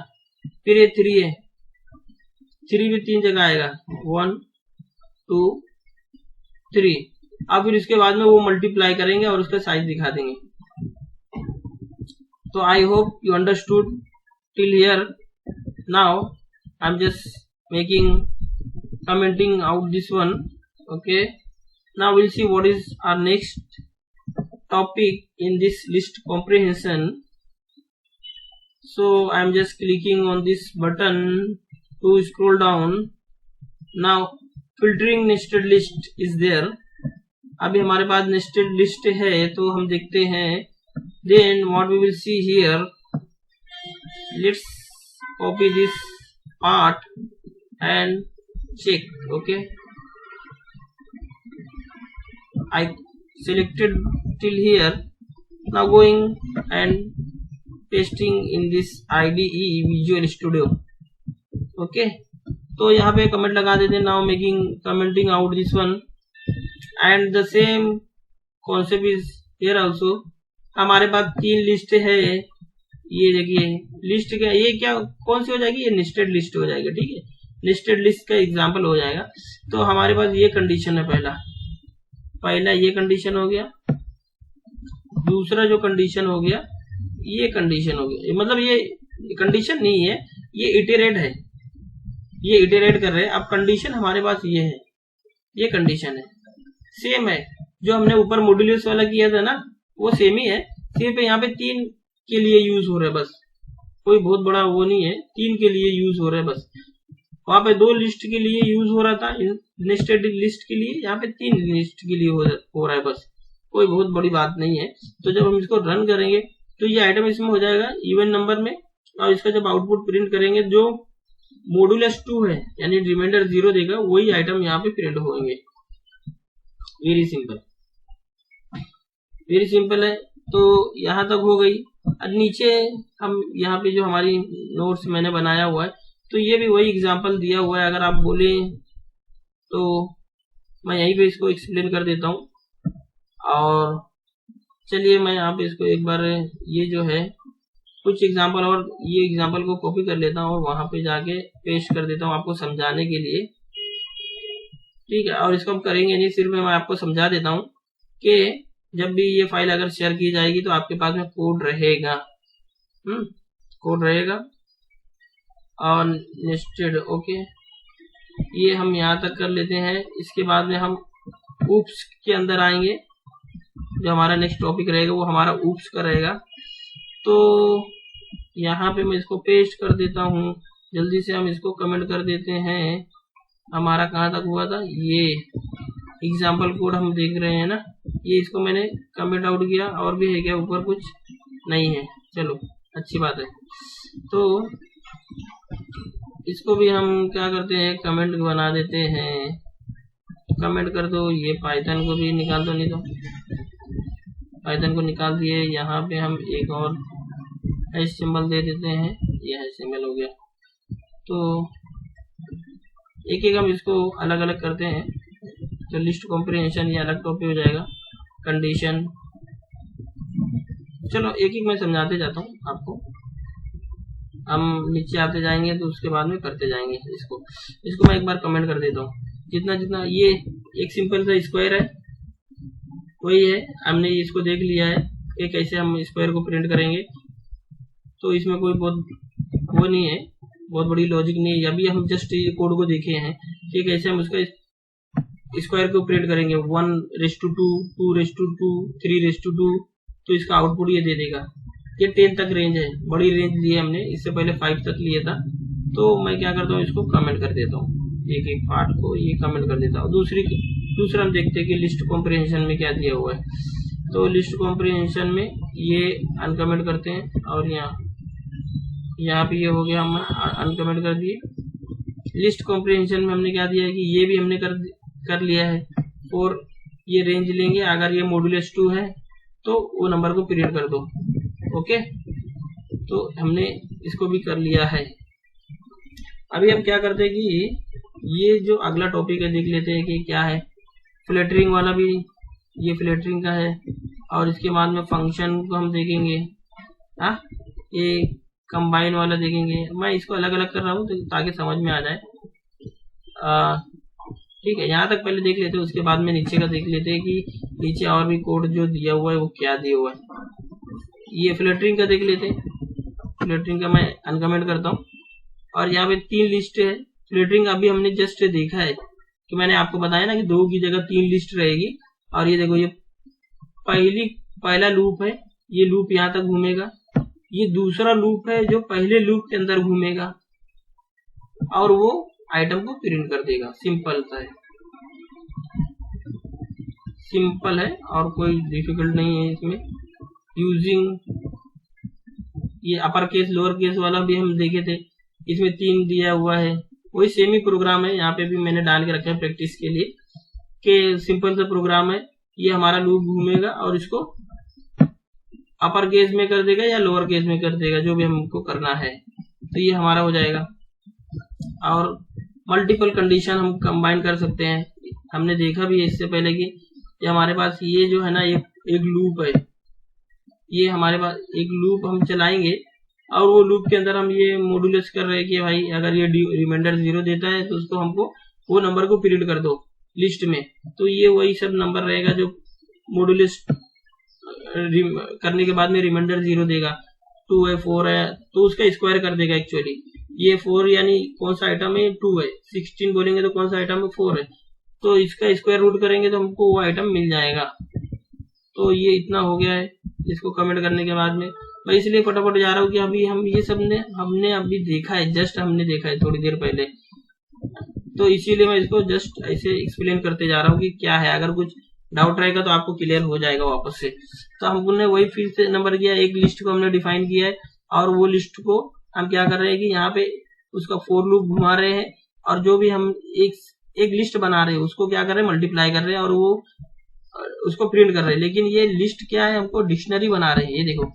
फिर ये 3 है, 3 भी 3 जगह आएगा, 1 2 3। अब फिर इसके बाद में वो मल्टीप्लाई करेंगे और उसका साइज दिखा देंगे। तो आई hope you understood till here. Now I am just making commenting out this one. Okay, now we'll see what is our next topic in this list comprehension. So I am just clicking on this button to scroll down. Now filtering nested list is there. अभी हमारे पास nested list है, तो हम देखते हैं then what we will see here. Let's copy this part and check. Okay, I selected till here. Now going and pasting in this IDE Visual Studio. Okay, तो यहाँ पे कमेंट लगा देते हैं, now making commenting out this one and the same concept is here also. हमारे पास 3 list है, ये देखिए लिस्ट क्या, ये क्या कौन सी हो जाएगी, ये नेस्टेड लिस्ट हो जाएगा, ठीक है, नेस्टेड लिस्ट का एग्जांपल हो जाएगा। तो हमारे पास ये कंडीशन है, पहला ये कंडीशन हो गया, दूसरा जो कंडीशन हो गया ये कंडीशन हो गया, मतलब ये कंडीशन नहीं है, ये इटरेट है, ये इटरेट कर रहे हैं। अब कंडीशन हमारे पास ये है, ये कंडीशन है, सेम है जो हमने ऊपर मॉड्यूलस वाला किया था ना, वो सेम ही है, सिर्फ यहाँ पे 3 के लिए यूज हो रहा है, बस कोई बहुत बड़ा वो नहीं है, 3 के लिए यूज हो रहा है बस। वहां पे 2 लिस्ट के लिए यूज हो रहा था, नेस्टेड लिस्ट के लिए, यहाँ पे 3 लिस्ट के लिए हो रहा है, बस कोई बहुत बड़ी बात नहीं है। तो जब हम इसको रन करेंगे तो ये आइटम इसमें हो जाएगा इवन नंबर में, और इसका जब आउटपुट प्रिंट करेंगे जो मॉड्यूलस 2 है यानी रिमाइंडर 0 देगा, वही आइटम यहाँ पे प्रिंट होंगे। वेरी सिंपल, वेरी सिंपल है। तो यहाँ तक हो गई। अब नीचे हम यहाँ पे जो हमारी नोट्स मैंने बनाया हुआ है, तो ये भी वही एग्जांपल दिया हुआ है। अगर आप बोले तो मैं यहीं पे इसको एक्सप्लेन कर देता हूँ। और चलिए मैं यहाँ पे इसको एक बार ये जो है कुछ एग्जांपल और ये एग्जांपल को कॉपी कर लेता हूँ और वहां पे जाके पेस्ट कर देता हूँ आपको समझाने के लिए, ठीक है। और इसको हम करेंगे नहीं, सिर्फ मैं आपको समझा देता हूँ कि जब भी ये फाइल अगर शेयर की जाएगी तो आपके पास में कोड रहेगा, कोड रहेगा और नेस्टेड। ओके, ये हम यहाँ तक कर लेते हैं। इसके बाद में हम ऊप्स के अंदर आएंगे। जो हमारा नेक्स्ट टॉपिक रहेगा वो हमारा ऊप्स का रहेगा। तो यहाँ पे मैं इसको पेस्ट कर देता हूँ। जल्दी से हम इसको कमेंट कर देते हैं। हमारा कहाँ तक हुआ था, ये एग्जाम्पल कोड हम देख रहे हैं ना, ये इसको मैंने कमेंट आउट किया। और भी है क्या ऊपर, कुछ नहीं है, चलो अच्छी बात है। तो इसको भी हम क्या करते हैं, कमेंट बना देते हैं। कमेंट कर दो, ये पाइथन को भी निकाल दो, नहीं तो पाइथन को निकाल दिए। यहाँ पे हम एक और हैश सिंबल दे देते हैं, ये हैश सिंबल हो गया। तो एक एक हम इसको अलग अलग करते हैं। तो लिस्ट कॉम्प्रिहेंशन ये अलग टॉपिक हो जाएगा। कंडीशन, चलो एक एक मैं समझाते जाता हूँ आपको। हम नीचे आते जाएंगे तो उसके बाद में करते जाएंगे। इसको मैं एक बार कमेंट कर देता हूँ। जितना जितना ये एक सिंपल सा स्क्वायर है, वही है, हमने इसको देख लिया है कि कैसे हम स्क्वायर को प्रिंट करेंगे। तो इसमें कोई बहुत वो नहीं है, बहुत बड़ी लॉजिक नहीं है। अभी हम जस्ट ये कोड को देखे हैं कि कैसे हम उसका स्क्वायर को प्रिंट करेंगे। 1:2, 2:2, 3:2, तो इसका आउटपुट ये दे देगा। ये 10 तक रेंज है, बड़ी रेंज ली है हमने, इससे पहले 5 तक लिया था। तो मैं क्या करता हूँ, इसको कमेंट कर देता हूँ, एक एक पार्ट को ये कमेंट कर देता हूँ। दूसरा हम देखते हैं कि लिस्ट कॉम्प्रिहेंशन में क्या दिया हुआ है। तो लिस्ट कॉम्प्रिहेंशन में ये अनकमेंट करते हैं और यहाँ पे ये हो गया, हम अनकमेंट कर दिए। लिस्ट कॉम्प्रिहेंशन में हमने क्या दिया है कि ये भी हमने कर लिया है। और ये रेंज लेंगे, अगर ये मॉड्यूलस 2 है तो वो नंबर को प्रिंट कर दो। ओके, तो हमने इसको भी कर लिया है। अभी हम क्या करते हैं कि ये जो अगला टॉपिक है देख लेते हैं कि क्या है। फ्लैटरिंग वाला भी, ये फ्लैटरिंग का है। और इसके बाद में फंक्शन को हम देखेंगे, ये कंबाइन वाला देखेंगे। मैं इसको अलग अलग कर रहा हूँ ताकि समझ में आ जाए। ठीक है, यहाँ तक पहले देख लेते हैं, उसके बाद में नीचे का देख लेते हैं कि नीचे और भी कोड जो दिया हुआ है वो क्या दिया हुआ है। ये फ्लैटरिंग का देख लेते हैं। फ्लैटरिंग का मैं अनकमेंट करता हूँ। और यहाँ पे 3 लिस्ट है। फ्लैटरिंग अभी हमने जस्ट देखा है कि मैंने आपको बताया ना कि 2 की जगह 3 लिस्ट रहेगी। और ये देखो, ये पहला लूप है, ये लूप यहाँ तक घूमेगा। ये दूसरा लूप है जो पहले लूप के अंदर घूमेगा और वो आइटम को प्रिंट कर देगा। सिंपल सा है, सिंपल है और कोई डिफिकल्ट नहीं है इसमें। यूजिंग ये अपर केस लोअर केस वाला भी हम देखे थे, इसमें 3 दिया हुआ है। वही सेम ही प्रोग्राम है, यहाँ पे भी मैंने डाल के रखा है प्रैक्टिस के लिए कि सिंपल सा प्रोग्राम है। ये हमारा लूप घूमेगा और इसको अपर केस में कर देगा या लोअर केस में कर देगा, जो भी हमको करना है। तो ये हमारा हो जाएगा। और मल्टीपल कंडीशन हम कंबाइन कर सकते हैं। हमने देखा भी है इससे पहले कि ये हमारे पास ये जो है ना, एक लूप है। ये हमारे पास एक लूप हम चलाएंगे और वो लूप के अंदर हम ये मॉड्यूलस कर रहे हैं कि भाई अगर ये रिमाइंडर 0 देता है तो उसको हमको वो नंबर को प्रिंट कर दो लिस्ट में। तो ये वही सब नंबर रहेगा जो मॉड्यूलस करने के बाद में रिमाइंडर 0 देगा। 2 है, 4 है, तो उसका स्क्वायर कर देगा। एक्चुअली ये 4 यानी कौन सा आइटम है, 2 है। 16 बोलेंगे तो कौन सा आइटम है, 4 है। तो इसका स्क्वायर रूट करेंगे तो हमको वो आइटम मिल जाएगा। तो ये इतना हो गया है इसको कमेंट करने के बाद में। मैं इसलिए फटाफट जा रहा हूँ कि अभी हम ये सब हमने अभी देखा है, जस्ट हमने देखा है थोड़ी देर पहले। तो इसीलिए मैं इसको जस्ट ऐसे एक्सप्लेन करते जा रहा हूँ कि क्या है। अगर कुछ डाउट रहेगा तो आपको क्लियर हो जाएगा वापस से। तो हमने वही फिर से नंबर किया, एक लिस्ट को हमने डिफाइन किया है और वो लिस्ट को हम क्या कर रहे हैं कि यहाँ पे उसका फॉर लूप घुमा रहे हैं। और जो भी हम एक लिस्ट बना रहे हैं उसको क्या कर रहे हैं, मल्टीप्लाई कर रहे हैं और वो उसको प्रिंट कर रहे हैं। लेकिन ये लिस्ट क्या है, हमको डिक्शनरी बना रहे हैं। ये देखो,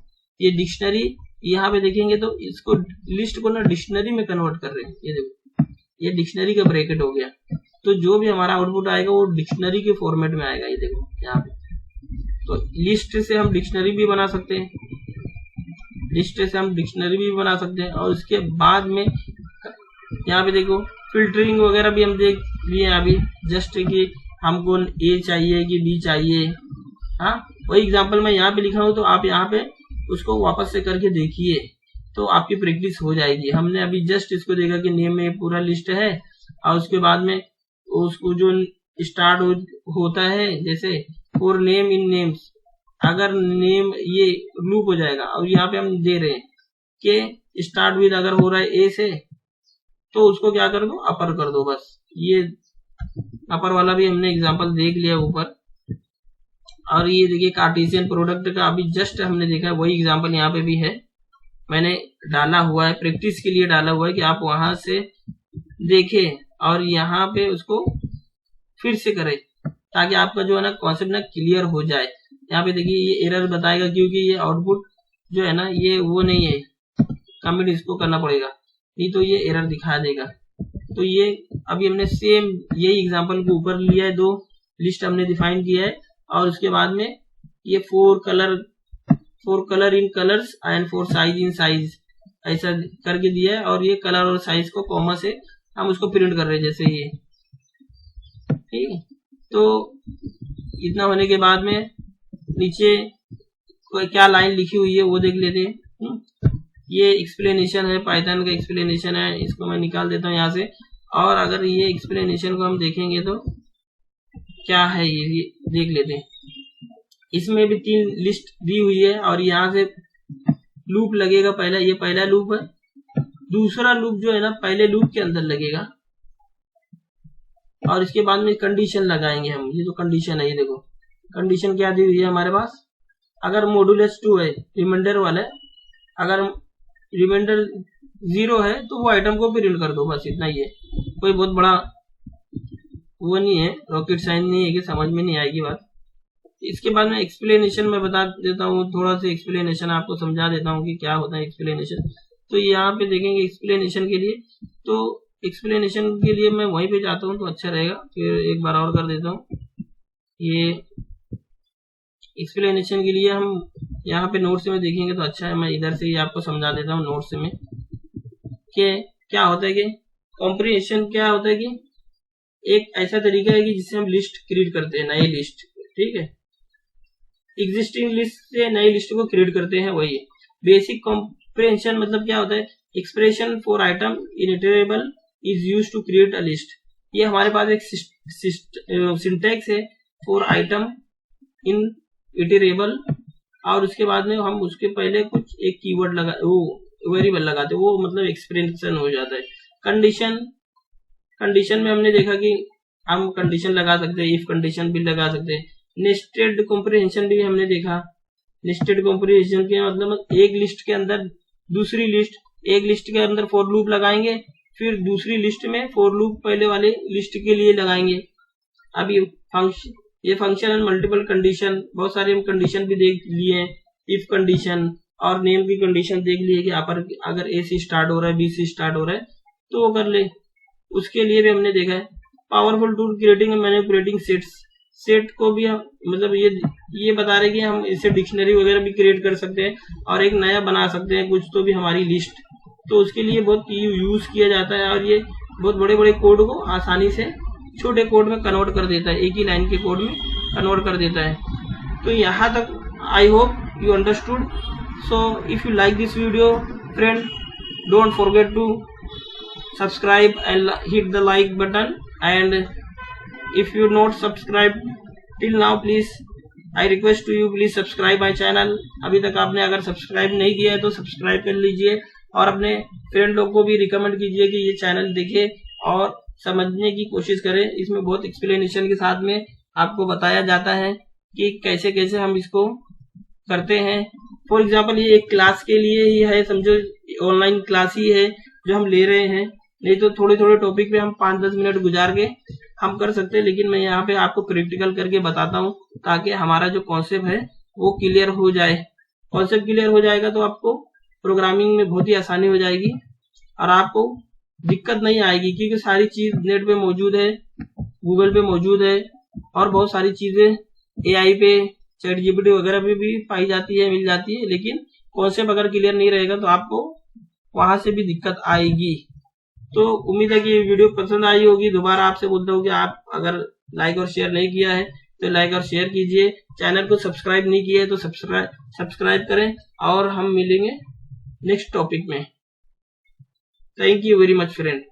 ये डिक्शनरी यहाँ पे देखेंगे तो इसको लिस्ट को ना डिक्शनरी में कन्वर्ट कर रहे हैं। ये देखो, ये डिक्शनरी का ब्रैकेट हो गया। तो जो भी हमारा आउटपुट आएगा वो डिक्शनरी के फॉर्मेट में आएगा। ये देखो यहाँ पे, तो लिस्ट से हम डिक्शनरी भी बना सकते हैं, लिस्ट से हम डिक्शनरी भी बना सकते हैं। और उसके बाद में यहाँ पे देखो फिल्टरिंग वगैरह भी हम देख लिए अभी, जस्ट कि हमको ए चाहिए कि बी चाहिए। हाँ, वही एग्जांपल मैं यहाँ पे लिखा हूँ, तो आप यहाँ पे उसको वापस से करके देखिए तो आपकी प्रैक्टिस हो जाएगी। हमने अभी जस्ट इसको देखा कि नेम में पूरा लिस्ट है, और उसके बाद में उसको जो स्टार्ट होता है, जैसे फॉर नेम इन नेम्स, अगर नेम ये लूप हो जाएगा। और यहाँ पे हम दे रहे हैं कि स्टार्ट विद अगर हो रहा है ए से, तो उसको क्या कर दो, अपर कर दो बस। ये अपर वाला भी हमने एग्जांपल देख लिया ऊपर। और ये देखिए कार्टेशियन प्रोडक्ट का अभी जस्ट हमने देखा है, वही एग्जांपल यहाँ पे भी है, मैंने डाला हुआ है, प्रैक्टिस के लिए डाला हुआ है कि आप वहां से देखें और यहाँ पे उसको फिर से करें, ताकि आपका जो है ना कॉन्सेप्ट ना क्लियर हो जाए। यहाँ पे देखिए ये एरर बताएगा क्योंकि ये आउटपुट जो है ना ये वो नहीं है, कमिट इसको करना पड़ेगा, नहीं तो ये एरर दिखा देगा। तो ये अभी हमने सेम यही एग्जांपल को ऊपर लिया है, दो लिस्ट हमने डिफाइन किया है, और उसके बाद में ये four colour in colours and four size in size ऐसा करके दिया है। और ये कलर और साइज को कॉमा से हम उसको प्रिंट कर रहे हैं, जैसे ये, ठीक है। तो इतना होने के बाद में नीचे क्या लाइन लिखी हुई है वो देख लेते हैं। ये एक्सप्लेनेशन है, पाइथन का एक्सप्लेनेशन है, इसको मैं निकाल देता हूँ यहाँ से। और अगर ये एक्सप्लेनेशन को हम देखेंगे तो क्या है ये देख लेते हैं। इसमें भी 3 लिस्ट दी हुई है, और यहाँ से लूप लगेगा पहला, ये पहला लूप है। दूसरा लूप जो है ना पहले लूप के अंदर लगेगा, और इसके बाद में कंडीशन लगाएंगे हम। ये जो कंडीशन है, ये देखो कंडीशन क्या दी हुई है हमारे पास। अगर मॉडुलस 2 है, रिमाइंडर वाला है, अगर रिमाइंडर 0 है तो वो आइटम को प्रिंट कर दो, बस इतना ही है। कोई बहुत बड़ा वो नहीं है, रॉकेट साइंस नहीं है कि समझ में नहीं आएगी बात। इसके बाद में एक्सप्लेनेशन में बता देता हूँ, थोड़ा सा एक्सप्लेनेशन आपको समझा देता हूँ कि क्या होता है एक्सप्लेनेशन। तो यहाँ पे देखेंगे एक्सप्लेनेशन के लिए, तो एक्सप्लेनेशन के लिए मैं वहीं पे जाता हूँ तो अच्छा रहेगा। फिर एक बार और कर देता हूँ। ये एक्सप्लेनेशन के लिए हम यहाँ पे नोट्स में देखेंगे तो अच्छा है, मैं इधर से ही आपको समझा देता हूँ नोट्स में कि क्या होता है। कि कॉम्प्रिहेंशन क्या होता है कि एक ऐसा तरीका है कि जिससे हम लिस्ट क्रिएट करते हैं, नई लिस्ट, ठीक है। एग्जिस्टिंग लिस्ट से नई लिस्ट को क्रिएट करते हैं, वही है। बेसिक कॉम्प्रिहेंशन मतलब क्या होता है, expression for item in iterable is used to create a list. ये हमारे पास एक सिंटैक्स है फॉर आइटम इन इटरेबल, और उसके बाद में हम उसके पहले कुछ एक कीवर्ड लगा, वो वेरिएबल लगाते हैं, वो मतलब एक्सप्रेशन हो जाता है। कंडीशन में हमने देखा कि हम कंडीशन लगा सकते हैं, इफ कंडीशन भी लगा सकते हैं। नेस्टेड कॉम्प्रिहेंशन भी हमने देखा। नेस्टेड कॉम्प्रिहेंशन के मतलब एक लिस्ट के अंदर दूसरी लिस्ट, एक लिस्ट के अंदर फॉर लूप लगाएंगे, फिर दूसरी लिस्ट में फॉर लूप पहले वाले लिस्ट के लिए लगाएंगे। अब ये फंक्शन एंड मल्टीपल कंडीशन, बहुत सारे हम कंडीशन भी देख लिए हैं। इफ कंडीशन और नेम की कंडीशन देख लिए कि अगर ए से स्टार्ट हो रहा है, बी से स्टार्ट हो रहा है तो वो कर ले। उसके लिए भी हमने देखा है powerful tool creating and manipulating sets. Set को भी हम मतलब ये बता रहे कि हम इससे डिक्शनरी वगैरह भी क्रिएट कर सकते हैं और एक नया बना सकते हैं कुछ तो भी हमारी लिस्ट। तो उसके लिए बहुत यूज किया जाता है, और ये बहुत बड़े बड़े कोड को आसानी से छोटे कोड में कन्वर्ट कर देता है, एक ही लाइन के कोड में कन्वर्ट कर देता है। तो यहाँ तक I hope you understood. So if you like this video friend, don't forget to subscribe and hit the like button, and if you not subscribe till now please I request to you please subscribe my channel। अभी तक आपने अगर subscribe नहीं किया है तो subscribe कर लीजिए, और अपने फ्रेंड लोग को भी रिकमेंड कीजिए कि ये चैनल देखे और समझने की कोशिश करें। इसमें बहुत एक्सप्लेनेशन के साथ में आपको बताया जाता है कि कैसे कैसे हम इसको करते हैं। फॉर एग्जाम्पल ये एक क्लास के लिए ही है, समझो ऑनलाइन क्लास ही है जो हम ले रहे हैं, नहीं तो थोड़े थोड़े टॉपिक पे हम 5-10 मिनट गुजार के हम कर सकते हैं। लेकिन मैं यहाँ पे आपको प्रैक्टिकल करके बताता हूँ ताकि हमारा जो कॉन्सेप्ट है वो क्लियर हो जाए। कॉन्सेप्ट क्लियर हो जाएगा तो आपको प्रोग्रामिंग में बहुत ही आसानी हो जाएगी और आपको दिक्कत नहीं आएगी, क्योंकि सारी चीज नेट पे मौजूद है, गूगल पे मौजूद है और बहुत सारी चीजें AI पे, चैट जीपीटी वगैरह पे भी पाई जाती है, मिल जाती है। लेकिन कॉन्सेप्ट अगर क्लियर नहीं रहेगा तो आपको वहां से भी दिक्कत आएगी। तो उम्मीद है कि ये वीडियो पसंद आई होगी। दोबारा आपसे बोलता हूँ कि आप अगर लाइक और शेयर नहीं किया है तो लाइक और शेयर कीजिए, चैनल को सब्सक्राइब नहीं किया है तो सब्सक्राइब करें और हम मिलेंगे नेक्स्ट टॉपिक में। Thank you very much friend.